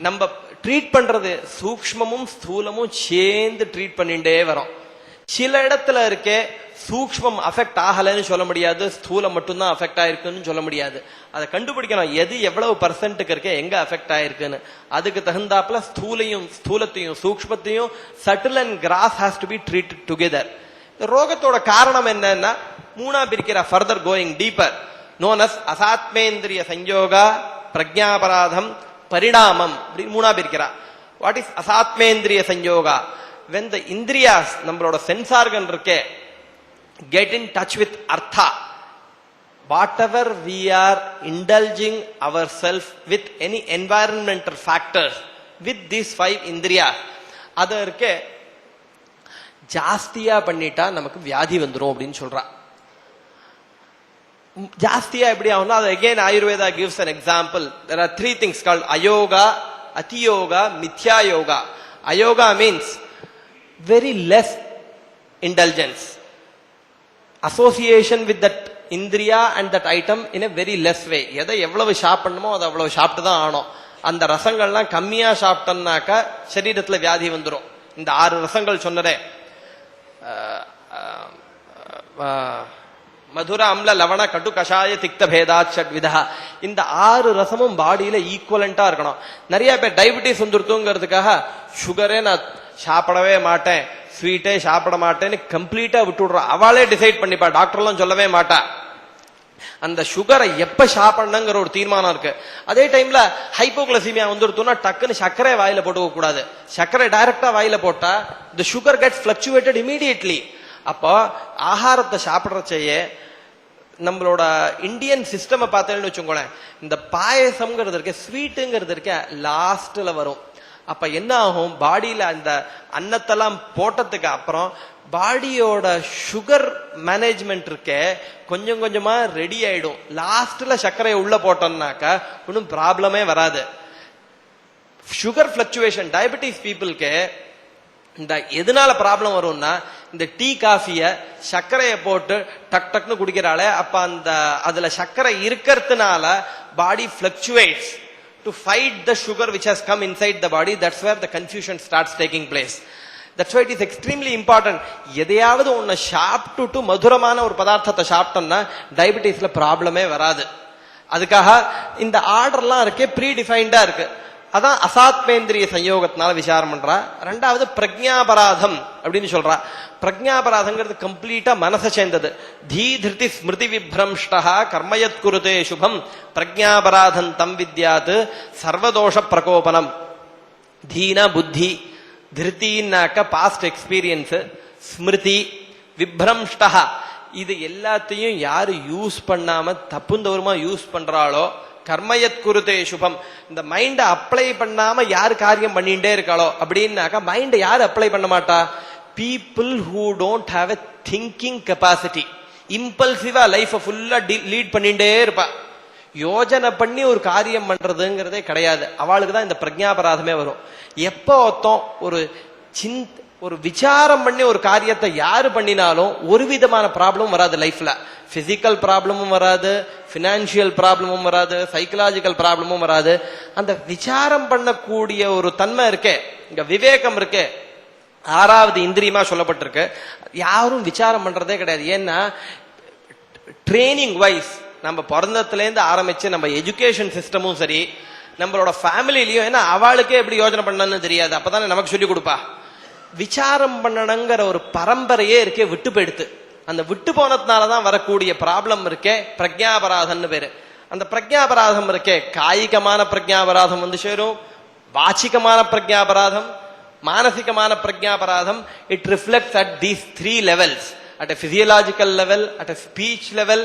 நம்ம ட்ரீட் பண்றது சூக்ஷ்மமும் ஸ்தூலமும் சேர்ந்து ட்ரீட் பண்ணிட்டே வரோம். சில இடத்துல இருக்கே சூக்ஷ்மம் அஃபெக்ட் ஆகலைன்னு சொல்ல முடியாது, ஸ்தூலம் மட்டும்தான் அஃபெக்ட் ஆயிருக்குன்னு சொல்ல முடியாது. அதை கண்டுபிடிக்கணும், எது எவ்வளவு பர்சன்ட்டுக்கு இருக்கே, எங்க அஃபெக்ட் ஆயிருக்குன்னு. அதுக்கு தகுந்தாப்புல ஸ்தூலத்தையும் சூக்ஷ்மத்தையும் subtle and gross has to be treated together. இந்த ரோகத்தோட காரணம் என்னன்னா மூணா பிரிக்கிற, further going deeper, known as அசாத்மேந்திரிய சஞ்சோகா, பிரஜாபராதம், பரிணாமம் அப்படின்னு மூணா பிரிக்கிறா. வாட் இஸ் அசாத்மேந்திரிய சஞ்சோகா? when the indriyas, நம்மளோட சென்ஸ் ஆர்கன் இருக்கே, get in touch with artha, whatever we are indulging ourselves with any environmental factors with these 5 indriyas, அது இருக்கே ஜாஸ்தியா பண்ணிட்டா நமக்கு வியாதி வந்துரும் அப்படின்னு சொல்றா. ஜாஸ்தியா எப்படி ஆகும்னா, அது again Ayurveda gives an example. There are 3 things called ayoga, atiyoga, mithya yoga. Ayoga means very less indulgence, association with that indriya and that item in a very less way. எதை எவ்வளவு சாப்பிடணுமோ அதை அவ்வளவு சாப்பிட்டு தான் ஆனோம். அந்த ரசங்கள்லாம் கம்மியா சாப்பிட்டோம்னாக்கா சரீரத்துல வியாதி வந்துடும். இந்த 6 ரசங்கள் சொன்னதே, மதுர அம்ல லவண கட்டு கஷாய திக்த பேதாத் ஷட்விதா. இந்த 6 ரசமும் பாடியில ஈக்குவலண்டா இருக்கணும். நிறைய பேர் டயபிட்டிஸ் வந்துருத்துங்கிறதுக்காக சுகரே நான் சாப்பிடவே மாட்டேன், ஸ்வீட்டே சாப்பிட மாட்டேன்னு கம்ப்ளீட்டா விட்டு விடுறா. அவளே டிசைட் பண்ணிப்பா, டாக்டர்லாம் சொல்லவே மாட்டா. அந்த சுகரை எப்ப சாப்பிடணுங்கிற ஒரு தீர்மானம் இருக்கு. அதே டைம்ல ஹைப்போகிளைசிமியா வந்துருத்தோம்னா டக்குன்னு சர்க்கரை வாயில போட்டுக்க கூடாது. சர்க்கரை டைரக்டா வாயில போட்டா the sugar gets fluctuated immediately. அப்போ ஆகாரத்தை சாப்பிடுறச்சேய நம்மளோட இந்தியன் சிஸ்டம் பார்த்தேன்னு வச்சுக்கோங்களேன், இந்த பாயசம்ங்கிறது இருக்க, ஸ்வீட்டுங்கிறது இருக்க லாஸ்ட்ல வரும். அப்ப என்ன ஆகும், பாடியில அந்த அன்னத்தெல்லாம் போட்டதுக்கு அப்புறம் பாடியோட சுகர் மேனேஜ்மெண்ட் இருக்க கொஞ்சம் கொஞ்சமா ரெடி ஆயிடும். லாஸ்ட்ல சர்க்கரையை உள்ள போட்டோம்னாக்க ஒன்றும் ப்ராப்ளமே வராது. சுகர் பிளக்சுவேஷன் டயபெட்டிஸ் பீப்புளுக்கு இந்த எதனால ப்ராப்ளம் வரும்னா, இந்த டீ காஃபிய சர்க்கரையை போட்டு டக் டக்னு குடிக்கிறாளே, அப்ப அந்த அதுல சர்க்கரை இருக்கிறதுனால பாடி பிளக்சுவேட்ஸ் to fight the sugar which has come inside the body. That's where the confusion starts taking place. That's why it is extremely important. எதையாவது ஒன்னு சாப்பிட்டுட்டு மதுரமான ஒரு பதார்த்தத்தை சாப்பிட்டோம்னா டயபிட்டிஸ்ல ப்ராப்ளமே வராது. அதுக்காக இந்த ஆர்டர்லாம் இருக்கே ப்ரீ டிஃபைன்டா இருக்கு. அதான் அசாத்மேந்திரிய சயோகத்தினால விசாரம் பண்றா. ரெண்டாவது பிரஜாபராதம் அப்படின்னு சொல்றா. பிரஜாபராதங்கிறது கம்ப்ளீட்டா மனசை சேர்ந்தது. தீ திருதி ஸ்மிருதி விப்ரம்ஷ்டா கர்மயத் குருதே சுபம் பிரஜாபராதம் தம் வித்யாத் சர்வதோஷ பிரகோபனம். தீனா புத்தி, திருத்தின்னாக்க பாஸ்ட் எக்ஸ்பீரியன்ஸ், ஸ்மிருதி, விப்ரம்ஷ்டா இது எல்லாத்தையும் யாரு யூஸ் பண்ணாம தப்புந்தவருமா யூஸ் பண்றாளோ, கர்மயத் குருதே சுபம், இந்த மைண்டை அப்ளை பண்ணாம யாரு காரியம் பண்ணிட்டே இருக்காளோ அப்படின்னாக்கா, மைண்டை யாரு அப்ளை பண்ண மாட்டா? People who don't have a thinking capacity. இம்பல்சிவா லைஃபை ஃபுல்லா லீட் பண்ணிட்டே இருப்பா. யோஜனை பண்ணி ஒரு காரியம் பண்றதுங்கிறதே கிடையாது. அவளுக்கு தான் இந்த பிரஜாபராதமே வரும். எப்போ ஒரு விசாரம் பண்ணி ஒரு காரியத்தை யாரு பண்ணினாலும் ஒரு விதமான ப்ராப்ளமும் வராது லைஃப்ல. பிசிக்கல் ப்ராப்ளமும் வராது, பினான்சியல் ப்ராப்ளமும் வராது, சைக்கலாஜிக்கல் ப்ராப்ளமும் வராது. அந்த விசாரம் பண்ணக்கூடிய ஒரு தன்மை இருக்கே, இங்க விவேகம் இருக்கே, 6வது இந்திரியமா சொல்லப்பட்டிருக்கு. யாரும் விசாரம் பண்றதே கிடையாது. ஏன்னா ட்ரைனிங் வைஸ் நம்ம பிறந்ததுல இருந்து ஆரம்பிச்சு நம்ம எஜுகேஷன் சிஸ்டமும் சரி, நம்மளோட ஃபேமிலிலையும், ஏன்னா அவளுக்கே எப்படி யோசனை பண்ணணும்னு தெரியாது, அப்பதானே நமக்கு சொல்லி கொடுப்பா. விசாரம் பண்ணணுங்கிற ஒரு பரம்பரையே இருக்கே விட்டு போயிடுத்து. அந்த விட்டு போனதுனாலதான் வரக்கூடிய ப்ராப்ளம் இருக்கே பிரஜாபராதம்னு பேரு. அந்த பிரஜாபராதம் இருக்கே, காயிகமான பிரஜாபராதம் வந்து சேரும், வாச்சிகமான பிரஜாபராதம், மானசிகமான பிரஜாபராதம். It reflects at these 3 levels, at a physiological level, at a speech level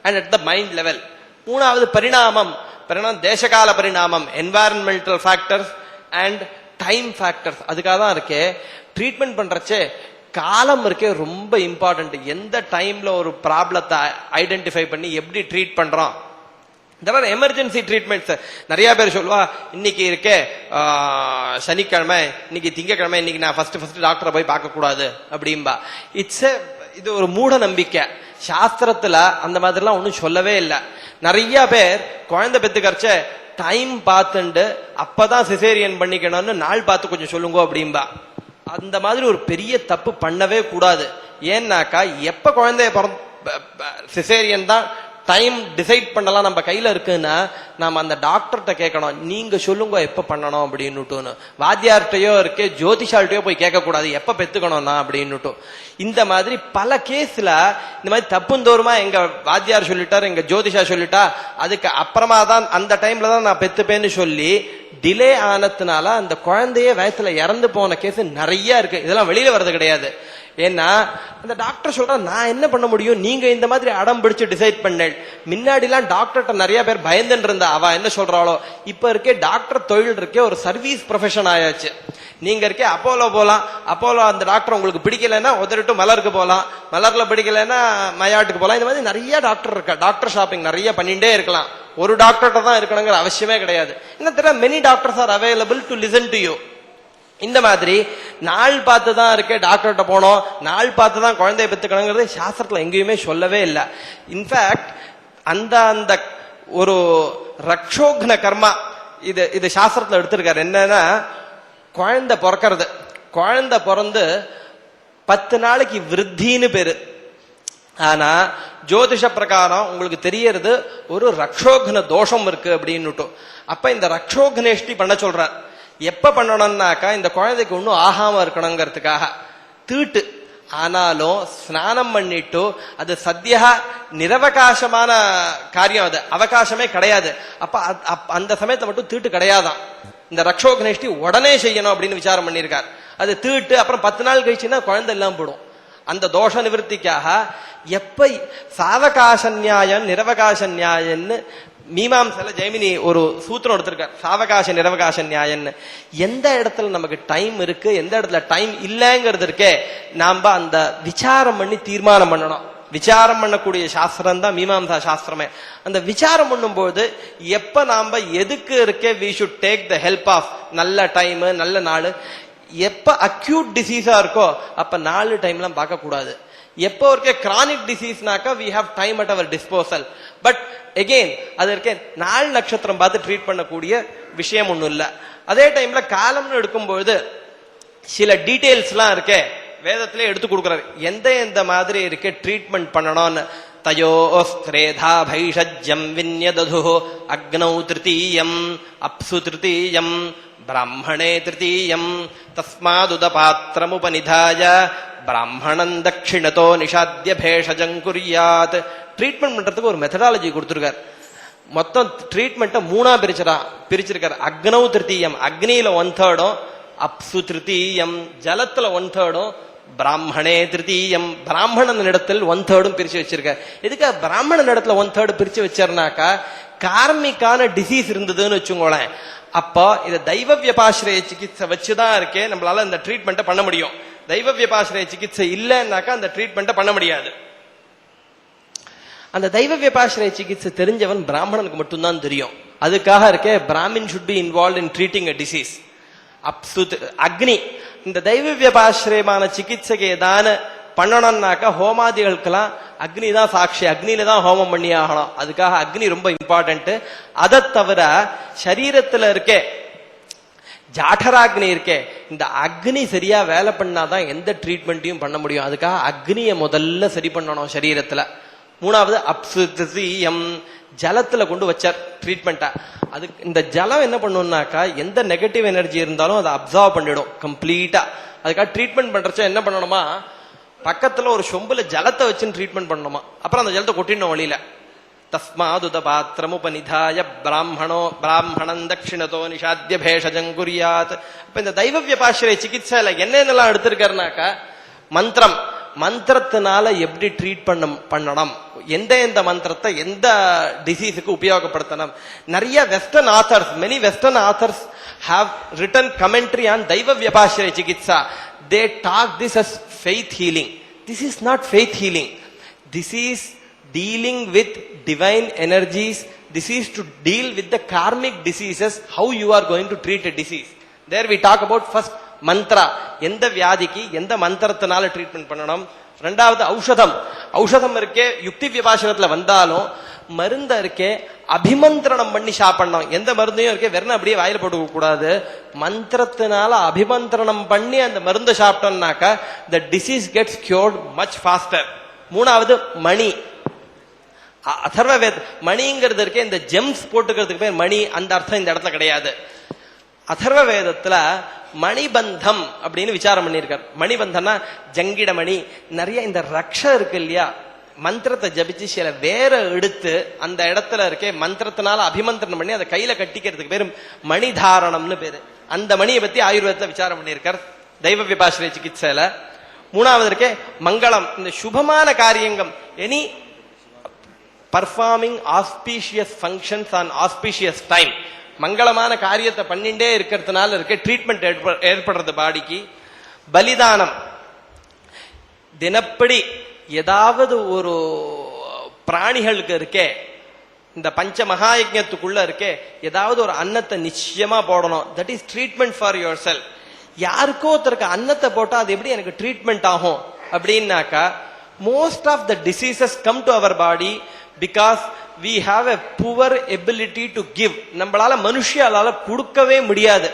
and at the mind level. 3வது பரிணாமம், தேசகால பரிணாமம், environmental factors and time factors. அதுக்காக தான் இருக்கே ட்ரீட்மெண்ட் பண்றச்சே காலம் இருக்கே ரொம்ப இம்பார்ட்டன்ட். எந்த டைம்ல ஒரு ப்ராப்ளத்தை ஐடென்டிஃபை பண்ணி எப்படி ட்ரீட் பண்றோம். இந்த எமர்ஜென்சி ட்ரீட்மெண்ட்ஸ் நிறைய பேர் சொல்லுவா, இன்னைக்கு இருக்கே சனிக்கிழமை, இன்னைக்கு திங்கக்கிழமை, இன்னைக்கு நான் ஃபர்ஸ்ட் டாக்டரை போய் பார்க்க கூடாது அப்படின்பா. இது ஒரு மூட நம்பிக்கை. சாஸ்திரத்துல அந்த மாதிரிலாம் ஒன்றும் சொல்லவே இல்லை. நிறைய பேர் குழந்தை பெத்துக்கறச்ச டைம் பார்த்துண்டு அப்பதான் சிசேரியன் பண்ணிக்கணும்னு நாள் பார்த்து கொஞ்சம் சொல்லுங்க அப்படின்பா. அந்த மாதிரி ஒரு பெரிய தப்பு பண்ணவே கூடாது. ஏன்னாக்கா எப்ப குழந்தைய சிசேரியன் தான் டைம் டிசைட் பண்ணலாம் நம்ம கையில இருக்குன்னா நாம அந்த டாக்டர்கிட்ட கேட்கணும், நீங்க சொல்லுங்க எப்ப பண்ணணும் அப்படின்னுட்டு. வாத்தியார்கிட்டயோ இருக்கே ஜோதிஷால்கிட்டயோ போய் கேட்க கூடாது எப்ப பெத்துக்கணும்னா அப்படின்னுட்டு. இந்த மாதிரி பல கேஸ்ல இந்த மாதிரி தப்புந்தோறுமா எங்க வாத்தியார் சொல்லிட்டார், எங்க ஜோதிஷா சொல்லிட்டா, அதுக்கு அப்புறமா தான் அந்த டைம்ல தான் நான் பெத்துப்பேன்னு சொல்லி டிலே ஆனதுனால அந்த குழந்தைய வயசுல இறந்து போன கேஸ் நிறைய இருக்கு. இதெல்லாம் வெளியில வர்றது கிடையாது. ஏன்னா அந்த டாக்டர் சொல்ற நான் என்ன பண்ண முடியும், நீங்க இந்த மாதிரி அடம் பிடிச்சு டிசைட் பண்ண. முன்னாடி எல்லாம் டாக்டர்கிட்ட நிறைய பேர் பயந்துட்டு இருந்தா, அவ என்ன சொல்றாளோ. இப்ப இருக்கே டாக்டர் தொழில் இருக்கே ஒரு சர்வீஸ் ப்ரொஃபஷன் ஆயாச்சு. நீங்க இருக்கே அப்போலோ போலாம், அப்போலோ அந்த டாக்டர் உங்களுக்கு பிடிக்கலன்னா உதறிட்டு மலருக்கு போலாம், மலர்ல பிடிக்கலன்னா மயாட்டுக்கு போலாம். இந்த மாதிரி நிறைய டாக்டர் இருக்கா. டாக்டர் ஷாப்பிங் நிறைய பண்ணிட்டே இருக்கலாம். ஒரு டாக்டர்கிட்ட தான் இருக்கணுங்கிற அவசியமே கிடையாது. என்ன தெரியல, many doctors are available to listen to you. இந்த மாதிரி நாள் பார்த்து தான் இருக்கே டாக்டர்கிட்ட போனோம், நாள் பார்த்து தான் குழந்தைய பெற்றுக்கணுங்கிறது சாஸ்திரத்துல எங்கேயுமே சொல்லவே இல்லை. இன்ஃபேக்ட் அந்த அந்த ஒரு ரக்ஷோக்ன கர்மா இது சாஸ்திரத்துல எடுத்திருக்காரு. என்னன்னா குழந்தை பிறக்கிறது, குழந்தை பிறந்து 10 நாளைக்கு விருத்தின்னு பேரு. ஆனா ஜோதிஷ பிரகாரம் உங்களுக்கு தெரியறது ஒரு ரக்ஷோக்ன தோஷம் இருக்கு அப்படின்னுட்டு. அப்ப இந்த ரக்ஷோக்னேஷ்டி பண்ண சொல்றார். எப்ப பண்ணணும்னாக்கா இந்த குழந்தைக்கு ஒன்னும் ஆகாம இருக்கணுங்கிறதுக்காக தீட்டு. ஆனாலும் ஸ்நானம் பண்ணிட்டு அது சத்தியா நிரவகாசமான காரியம், அது அவகாசமே கிடையாது. அப்ப அந்த சமயத்தை மட்டும் தீட்டு கிடையாதான். இந்த ரக்ஷோக்னேஷ்டி உடனே செய்யணும் அப்படின்னு விசாரம் பண்ணியிருக்கார். அது தீட்டு அப்புறம் 10 நாள் கழிச்சுன்னா குழந்தை எல்லாம் போடும். அந்த தோஷ நிவர்த்திக்காக எப்ப சாவகாச நியாயம் நிரவகாச நியாயம்னு மீமாம்சல ஜெய்மினி ஒரு சூத்திரம் எடுத்திருக்கார். சாவகாச நிரவகாச நியாயம்னு எந்த இடத்துல நமக்கு டைம் இருக்கு, எந்த இடத்துல டைம் இல்லைங்கிறது இருக்கே, நாம அந்த விசாரம் பண்ணி தீர்மானம் பண்ணணும். விசாரம் பண்ணக்கூடிய சாஸ்திரம் தான் மீமாம்சா சாஸ்திரமே. அந்த விசாரம் பண்ணும்போது எப்ப நாம எதுக்கு இருக்கே we should take the help of நல்ல டைம் நல்ல நாள். எப்ப அக்யூட் டிசீஸா இருக்கோ அப்ப 4 டைம்லாம் பார்க்க கூடாது. எப்போ இருக்க கிரானிக் டிசீஸ்னாக்கா we have time at our disposal. But again அது இருக்க நாள் நட்சத்திரம் பார்த்து ட்ரீட் பண்ணக்கூடிய விஷயம் ஒண்ணும் இல்ல. அதே டைம்ல காலம்னு எடுக்கும்போது சில டீடைல்ஸ் எல்லாம் இருக்கே வேதத்திலே எடுத்து கொடுக்குறாரு. எந்த மாதிரி இருக்க ட்ரீட்மெண்ட் பண்ணணும்னு. தயோஸ்திரேதா பைஷஜ்யம் வின்யதது அக்னௌ திருத்தீயம் அப்சு திருத்தீயம் பிராமணே திருத்தீயம் தஸ்மாதுத பாத்திரமுபனிதாய பிராமணன் தட்சிணத்தோ நிஷாத்திய பேஷஜம் குர்யாத். ட்ரீட்மெண்ட் பண்றதுக்கு ஒரு மெத்தடாலஜி கொடுத்துருக்கார். மொத்தம் ட்ரீட்மெண்ட்டை 3ஆ பிரிச்சிருக்காரு. அக்னௌ திருத்தீயம், அக்னியில 1/3, அப்சு திருத்தீயம், ஜலத்துல 1/3, பிராமணே திருத்தீயம், பிராமணன் இடத்தில் 1/3 பிரிச்சு வச்சிருக்காரு. எதுக்கு பிராமணன் இடத்துல 1/3 பிரிச்சு வச்சாருனாக்கா கார்மிக்கான டிசீஸ் இருந்ததுன்னு வச்சுக்கோங்களேன், அப்போ இதை தெய்வ வியபாசிரிய சிகிச்சை வச்சுதான் இருக்கே நம்மளால இந்த ட்ரீட்மெண்ட்டை பண்ண முடியும். தெய்வ வியபாசிரிய சிகிச்சை இல்லைன்னாக்கா அந்த ட்ரீட்மெண்ட்டை பண்ண முடியாது. அந்த தெய்வ வியபாசிரிய சிகிச்சை தெரிஞ்சவன் பிராமணனுக்கு மட்டும்தான் தெரியும். அதுக்காக இருக்கே Brahmin should be involve in treating a disease. அக்னி இந்த தெய்வ வியபாசிரியமான சிகிச்சைக்கு ஏதான பண்ணணும்னாக்கா ஹோமாதிகளுக்கெல்லாம் அக்னி தான் சாட்சி, அக்னியில தான் ஹோமம் பண்ணி ஆகணும். அதுக்காக அக்னி ரொம்ப இம்பார்ட்டன்ட். அதை தவிர சரீரத்துல இருக்கே ஜாடராக்னி இருக்கே, இந்த அக்னி சரியா வேலை பண்ணாதான் எந்த ட்ரீட்மெண்ட்டையும் பண்ண முடியும். அதுக்காக அக்னியை முதல்ல சரி பண்ணணும் சரீரத்துல. 3வது அப்சுதியம், ஜலத்துல கொண்டு வச்சார் ட்ரீட்மெண்ட்டா. அதுக்கு இந்த ஜலம் என்ன பண்ணும்னாக்கா எந்த நெகட்டிவ் எனர்ஜி இருந்தாலும் அதை அப்சர்வ் பண்ணிடும் கம்ப்ளீட்டா. அதுக்காக ட்ரீட்மெண்ட் பண்றச்ச என்ன பண்ணணுமா, பக்கத்துல ஒரு சொம்புல ஜலத்தை வச்சுன்னு ட்ரீட்மெண்ட் பண்ணணுமா. அப்புறம் அந்த ஜலத்தை கொட்டிடணும் வழியில. தஸ்மாதுத பாத்திரமுபனிதாய பிராமணன் தட்சிணத்தோ நிஷாத்திய பேஷஜம் குர்யாத். அப்ப இந்த தெய்வ வியபாசிரிய சிகிச்சையில என்னென்னலாம் எடுத்திருக்காருனாக்கா மந்திரம், மந்திரத்தினால எப்படி ட்ரீட் பண்ணணும், எந்த மந்திரத்தை எந்த டிசீஸுக்கு உபயோகப்படுத்தணும். நிறைய western authors, many western authors have written commentary on Daiva Vyapashiraya Chikitsa. They talk this as faith healing. This is not faith healing. This is dealing with divine energies. This is to deal with the karmic diseases, how you are going to treat a disease. There we talk about first mantra. எந்த வியாதிக்கு எந்த மந்திரத்தினால ட்ரீட்மெண்ட் பண்ணணும். 2வது ஔஷதம். ஔஷதம் இருக்கே யுக்தி விபாசனத்துல வந்தாலும் மருந்த இருக்கே அபிமந்திரணம் பண்ணி சாப்பிடணும். எந்த மருந்தையும் இருக்கே வெறும் அப்படியே வாயில போட்டு கூடாது, மந்திரத்தினால அபிமந்திரணம் பண்ணி அந்த மருந்தை சாப்பிட்டோம்னாக்கா the disease gets cured much faster. மூணாவது மணி, அதர்வ வேத மணிங்கிறது இருக்கே, இந்த ஜெம்ஸ் போட்டுக்கிறதுக்கு பேர் மணி, அந்த அர்த்தம் இந்த இடத்துல கிடையாது. அதர்வ வேதத்துல மணிபந்தம் அப்படின்னு விசாரம் பண்ணியிருக்கார். மணிபந்தம்னா ஜங்கிட மணி. நிறைய இந்த ரக்ஷ இருக்கு இல்லையா, மந்திரத்தை ஜபிச்சு சில வேற எடுத்து அந்த இடத்துல இருக்கே மந்திரத்தினால அபிமந்திரணம் பண்ணி அதை கையில கட்டிக்கிறதுக்கு பேரு மணிதாரணம்னு பேரு. அந்த மணியை பத்தி ஆயுர்வேதத்துல விசாரம் பண்ணியிருக்கார் தெய்வ விபாஸ்ரய சிகிச்சையில. மூணாவது இருக்கே மங்களம், இந்த சுபமான காரியங்கள், any performing auspicious functions on auspicious time, மங்களமான காரியத்தை பண்ணிட்டே இருக்கிறதுனால இருக்க ட்ரீட்மெண்ட் ஏற்படுறது பாடிக்கு. பலிதானம், தினப்படி ஏதாவது ஒரு பிராணிகளுக்கு இருக்கே, இந்த பஞ்ச மகாயஜத்துக்குள்ள இருக்கே ஏதாவது ஒரு அன்னத்தை நிச்சயமா போடணும். That is treatment for your self. யாருக்கோ ஒருத்தருக்கு அன்னத்தை போட்டா அது எப்படி எனக்கு ட்ரீட்மெண்ட் ஆகும் அப்படின்னாக்கா, most of the diseases come to our body because we have a poor ability to give. நம்மளால மனுஷியால கொடுக்கவே முடியாது.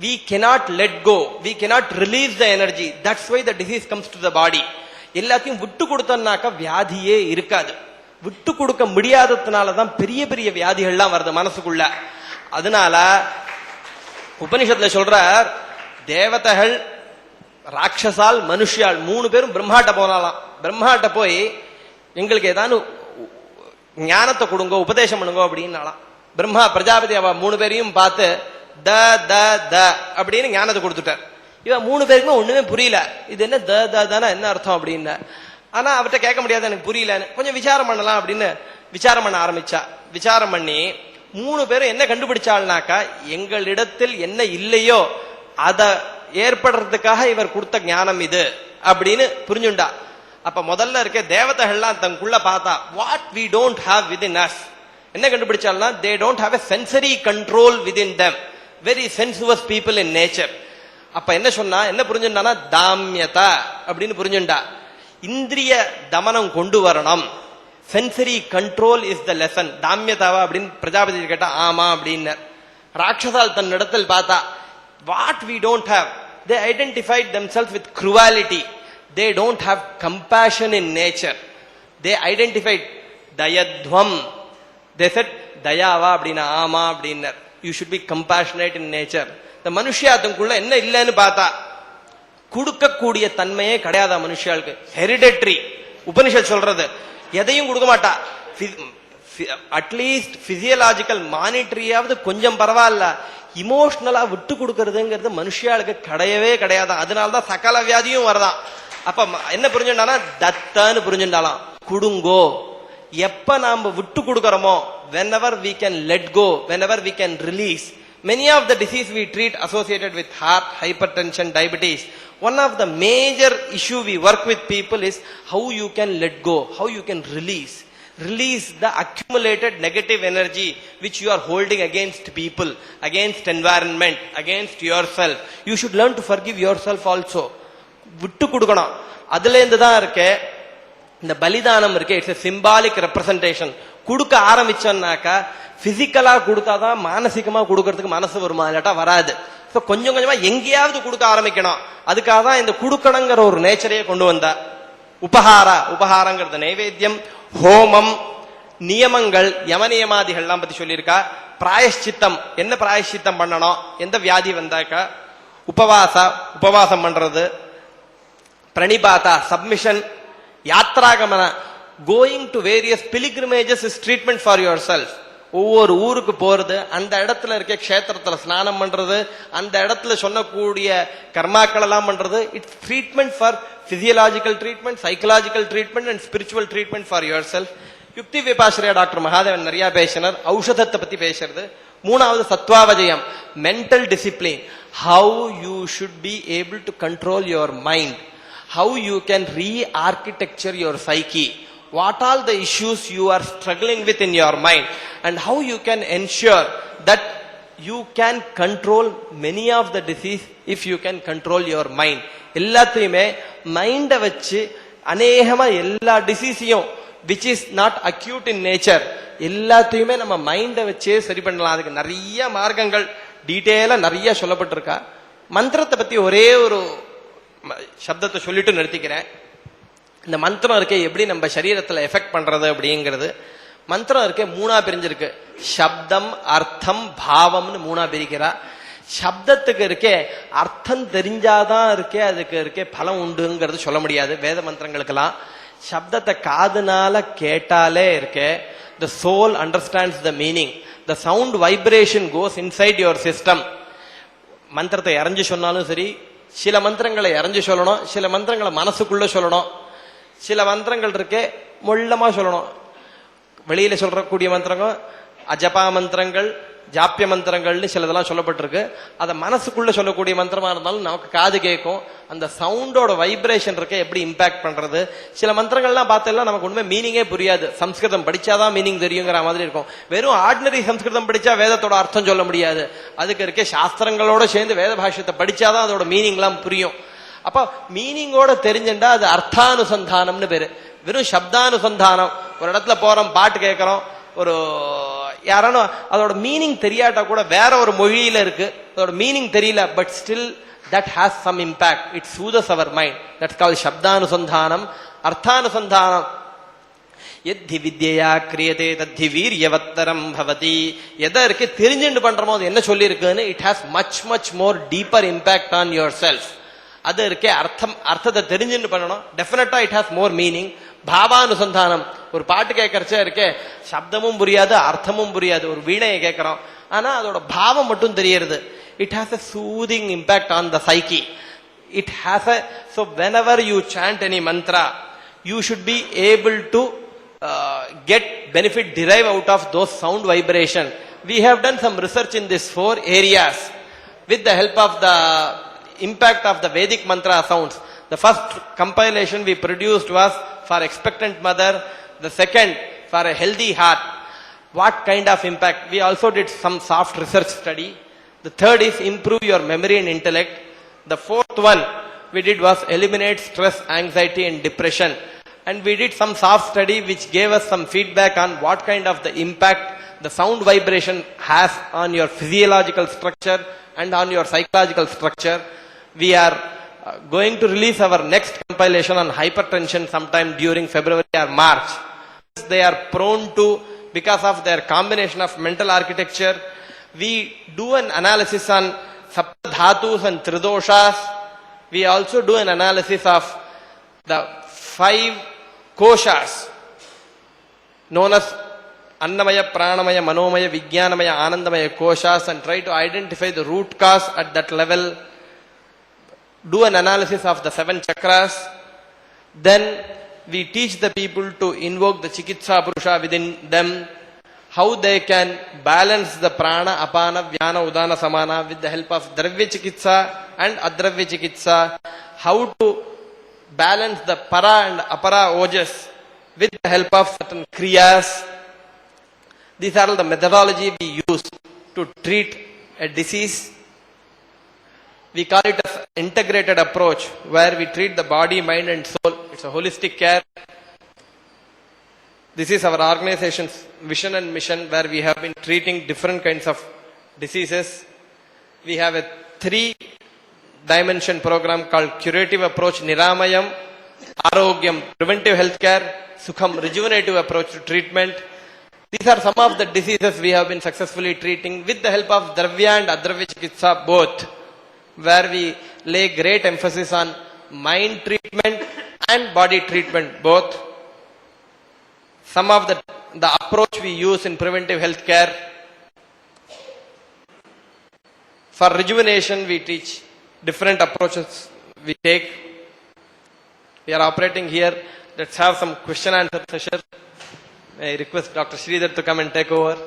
we cannot let go, we cannot release the energy, that's why the disease comes to the body. எல்லாத்தையும் விட்டு கொடுத்தோம்னாக்கா வியாதியே இருக்காது. விட்டு கொடுக்க முடியாததுனாலதான் பெரிய பெரிய வியாதிகள்லாம் வருது மனசுக்குள்ள. அதனால உபனிஷத்துல சொல்றார், தேவதைகள் ராட்சசால் மனுஷியால் மூணு பேரும் பிரம்மாட்ட போனாலாம். பிரம்மாட்ட போய் எங்களுக்கு ஏதாவது ஞானத்தை கொடுங்க, உபதேசம் பண்ணுங்க அப்படின்னாலாம். பிரம்மா பிரஜாபதி அவ மூணு பேரையும் பார்த்து த த த அப்படின்னு ஞானத்தை கொடுத்துட்டார். இவன் மூணு பேருக்குமே ஒண்ணுமே புரியல, இது என்ன த த தானே என்ன அர்த்தம் அப்படின்னு. ஆனா அவர்கிட்ட கேட்க முடியாது, எனக்கு புரியலன்னு. கொஞ்சம் விசாரம் பண்ணலாம் அப்படின்னு விசாரம் பண்ண ஆரம்பிச்சா. விசாரம் பண்ணி மூணு பேரும் என்ன கண்டுபிடிச்சாள்னாக்கா, எங்களிடத்தில் என்ன இல்லையோ அதை ஏற்படுறதுக்காக இவர் கொடுத்த ஞானம் இது அப்படின்னு புரிஞ்சுண்டா. அப்ப முதல்ல இருக்க தேவதைகள்லாம் தங்களுக்குள்ள பார்த்தா, what we don't have within us, என்ன கண்டுபிடிச்சால்னா they don't have a sensory control within them, very sensuous people in nature. அப்ப என்ன சொன்னா, என்ன புரிஞ்சுட்டானா, தாமியதா அப்படின்னு புரிஞ்சுண்டா. இந்திரிய தமனம் கொண்டு வரணும், sensory control is the lesson. தாமியதாவா அப்படின்னு பிரஜாபதி கேட்டா ஆமா அப்படின்னு. ராட்சசால் தன் இடத்தில் பார்த்தா, what we don't have, they identified themselves with cruelty. They don't have compassion in nature. They identified dayadhvam. They said dayava அப்படின்னா ஆமா அப்படின்னர். You should be compassionate in nature. இந்த மனுஷியாத்துக்குள்ள என்ன இல்லைன்னு பார்த்தா, கொடுக்கக்கூடிய தன்மையே கிடையாதா மனுஷியாளுக்கு. ஹெரிடெட்ரி. உபனிஷத் சொல்றது எதையும் கொடுக்க மாட்டா. அட்லீஸ்ட் பிசியலாஜிக்கல் மானிட்டரியாவது கொஞ்சம் பரவாயில்ல, இமோஷனலா விட்டு கொடுக்கறதுங்கிறது மனுஷியாளுக்கு கிடையவே கிடையாது. அதனாலதான் சகல வியாதியும் வரதான். அப்ப என்ன புரிஞ்சுட்டானா, தத்தன்னு புரிஞ்சுட்டாலாம். குடுங்கோ. எப்ப நாம விட்டு கொடுக்கறோமோ, whenever we can let go, whenever we can release. Many of the disease we treat associated with heart, hypertension, diabetes. One of the major issue we work with people is how you can let go, how you can release. Release the accumulated negative energy which you are holding against people, against environment, against yourself. You should learn to forgive yourself also. விட்டு கொடுக்கணும். அதுல இருந்து தான் இருக்கு இந்த பலிதானம் இருக்கு. It's a symbolic representation. கொடுக்க ஆரம்பிச்சோம்னாக்கா பிசிக்கலா கொடுத்தாதான் மானசிகமா கொடுக்கறதுக்கு மனசு வருமா, இல்லாட்டா வராது. கொஞ்சம் கொஞ்சமா எங்கேயாவது கொடுக்க ஆரம்பிக்கணும். அதுக்காக தான் இந்த கொடுக்கணுங்கிற ஒரு நேச்சரையே கொண்டு வந்தா. உபஹாரா, உபஹாரங்கிறது நைவேத்தியம், ஹோமம், நியமங்கள், யம நியமாதிகள்லாம் பத்தி சொல்லியிருக்கா. பிராயஷ்சித்தம், என்ன பிராயஷ்சித்தம் பண்ணணும், எந்த வியாதி வந்தாக்கா. உபவாசா, உபவாசம் பண்றது. பிரணிபாதா, சப்மிஷன். யாத்ராகமன, going to various pilgrimages is treatment for yourself. ஒவ்வொரு ஊருக்கு போறது, அந்த இடத்துல இருக்க கஷேத்திரத்துல ஸ்நானம் பண்றது, அந்த இடத்துல சொன்னக்கூடிய கர்மாக்கள் எல்லாம் பண்றது. It's treatment for physiological treatment, psychological treatment and spiritual treatment for your self. யுக்தி விபாஸ்ரயா டாக்டர் மகாதேவன் நிறைய பேசினார். ஔஷதத்தை பத்தி பேசுறது. மூணாவது சத்வாவஜயம், mental discipline. How you should be able to control your mind, how you can re-architecture your psyche, what all the issues you are struggling with in your mind, and how you can ensure that you can control many of the disease if you can control your mind. எல்லாத்தையுமே மைண்ட வச்சு அநேகமா எல்லா டிசீஸையும் which is not acute in nature. எல்லாத்தையுமே நம்ம மைண்டை வச்சே சரி பண்ணலாம். அதுக்கு நிறைய மார்க்கங்கள் டீட்டெயிலா நிறைய சொல்லப்பட்டிருக்கா. மந்திரத்தை பத்தி ஒரே ஒரு சப்தத்தை சொல்லிட்டு நிறுத்திக்கிறேன். இந்த மந்திரம் இருக்கே எப்படி நம்ம சரீரத்துல எஃபெக்ட் பண்றது அப்படிங்கிறது. மந்திரம் இருக்கே மூணா பிரிஞ்சிருக்கு. சப்தம், அர்த்தம், பாவம்னு மூணா பிரிக்கிறா. சப்தத்துக்கு இருக்கே அர்த்தம் தெரிஞ்சாதான் இருக்கே அதுக்கு இருக்கே பலம் உண்டுங்கிறது சொல்ல முடியாது வேத மந்திரங்களுக்கெல்லாம். சப்தத்தை காதுனால கேட்டாலே இருக்கே, the soul understands the meaning. The sound vibration goes inside your system. மந்திரத்தை இறஞ்சு சொன்னாலும் சரி, சில மந்திரங்களை இறஞ்சு சொல்லணும், சில மந்திரங்களை மனசுக்குள்ள சொல்லணும், சில மந்திரங்கள் இருக்கே மொள்ளமா சொல்லணும். வெளியில சொல்றக்கூடிய மந்திரங்கள் அஜபா மந்திரங்கள், ஜாப்பிய மந்திரங்கள்னு சிலதெல்லாம் சொல்லப்பட்டிருக்கு. அதை மனசுக்குள்ள சொல்லக்கூடிய மந்திரமா இருந்தாலும் நமக்கு காது கேட்கும். அந்த சவுண்டோட வைப்ரேஷன் இருக்க எப்படி இம்பாக்ட் பண்றது. சில மந்திரங்கள்லாம் பார்த்தெல்லாம் நமக்கு உண்மை மீனிங்கே புரியாது. சம்ஸ்கிருதம் படிச்சாதான் மீனிங் தெரியுங்கிற மாதிரி இருக்கும். வெறும் ஆர்டினரி சம்ஸ்கிருதம் படிச்சா வேதத்தோட அர்த்தம் சொல்ல முடியாது. அதுக்கு இருக்க சாஸ்திரங்களோட சேர்ந்து வேத பாஷ்யத்தை படிச்சாதான் அதோட மீனிங் எல்லாம் புரியும். அப்ப மீனிங்கோட தெரிஞ்சுட்டா அது அர்த்தானுசந்தானம்னு பேரு. வெறும் சப்தானுசந்தானம். ஒரு இடத்துல போறோம், பாட்டு கேட்கிறோம், ஒரு யாரானோ அதோட மீனிங் தெரியாட்டா கூட வேற ஒரு மொழியில இருக்கு, அதோட மீனிங் தெரியல, but still that has some impact. It soothes our mind. That's called shabdanusandhanam. Arthanusandhanam. yadhi vidyaya kriyate tadhi viryavattaram bhavati. எதை இருக்கு தெரிஞ்சுட்டு பண்றோமோ அது என்ன சொல்லி இருக்குன்னு, it has much more deeper impact on yourself. அது இருக்கே அர்த்தத்தை தெரிஞ்சுட்டு பண்ணணும். டெஃபினட்டா இட் ஹாஸ் மோர் மீனிங். பாவானுசந்தானம். ஒரு பாட்டு கேட்கறச்சே இருக்கே சப்தமும் புரியாது, அர்த்தமும் புரியாது. ஒரு வீணையை கேட்கிறோம், ஆனா அதோட பாவம் மட்டும் தெரியறது. It has a soothing impact on the psyche. It has a, so whenever you chant any mantra, you should be able to get benefit derive out of those sound vibration. We have done some research in these 4 areas with the help of the impact of the Vedic mantra sounds. The first compilation we produced was for expectant mother. The second for a healthy heart. What kind of impact? We also did some soft research study. The third is improve your memory and intellect. The fourth one we did was eliminate stress, anxiety and depression. And we did some soft study which gave us some feedback on what kind of the impact the sound vibration has on your physiological structure and on your psychological structure. We are going to release our next compilation on hypertension sometime during February or March. They are prone to, because of their combination of mental architecture. We do an analysis on saptadhatus and tridoshas. We also do an analysis of the 5 koshas known as Annamaya, Pranamaya, Manomaya, Vijnanamaya, Anandamaya koshas, and try to identify the root cause at that level. Do an analysis of the 7 chakras. Then we teach the people to invoke the Chikitsa Purusha within them, how they can balance the prana, apana, vyana, udana, samana with the help of Dravya Chikitsa and Adravya Chikitsa, how to balance the para and apara ojas with the help of certain kriyas. These are all the methodology we use to treat a disease. We call it as integrated approach, where we treat the body, mind and soul. It's a holistic care. This is our organization's vision and mission, where we have been treating different kinds of diseases. We have a 3-dimension program called curative approach, Niramayam, Arogyam, preventive health care, Sukham, rejuvenative approach to treatment. These are some of the diseases we have been successfully treating with the help of Dravya and Adravya Chikitsa both, where we lay great emphasis on mind treatment and body treatment both. Some of the approach we use in preventive health care. For rejuvenation, we teach different approaches we take. We are operating here. Let's have some question answer session. I request Dr. Sridhar to come and take over.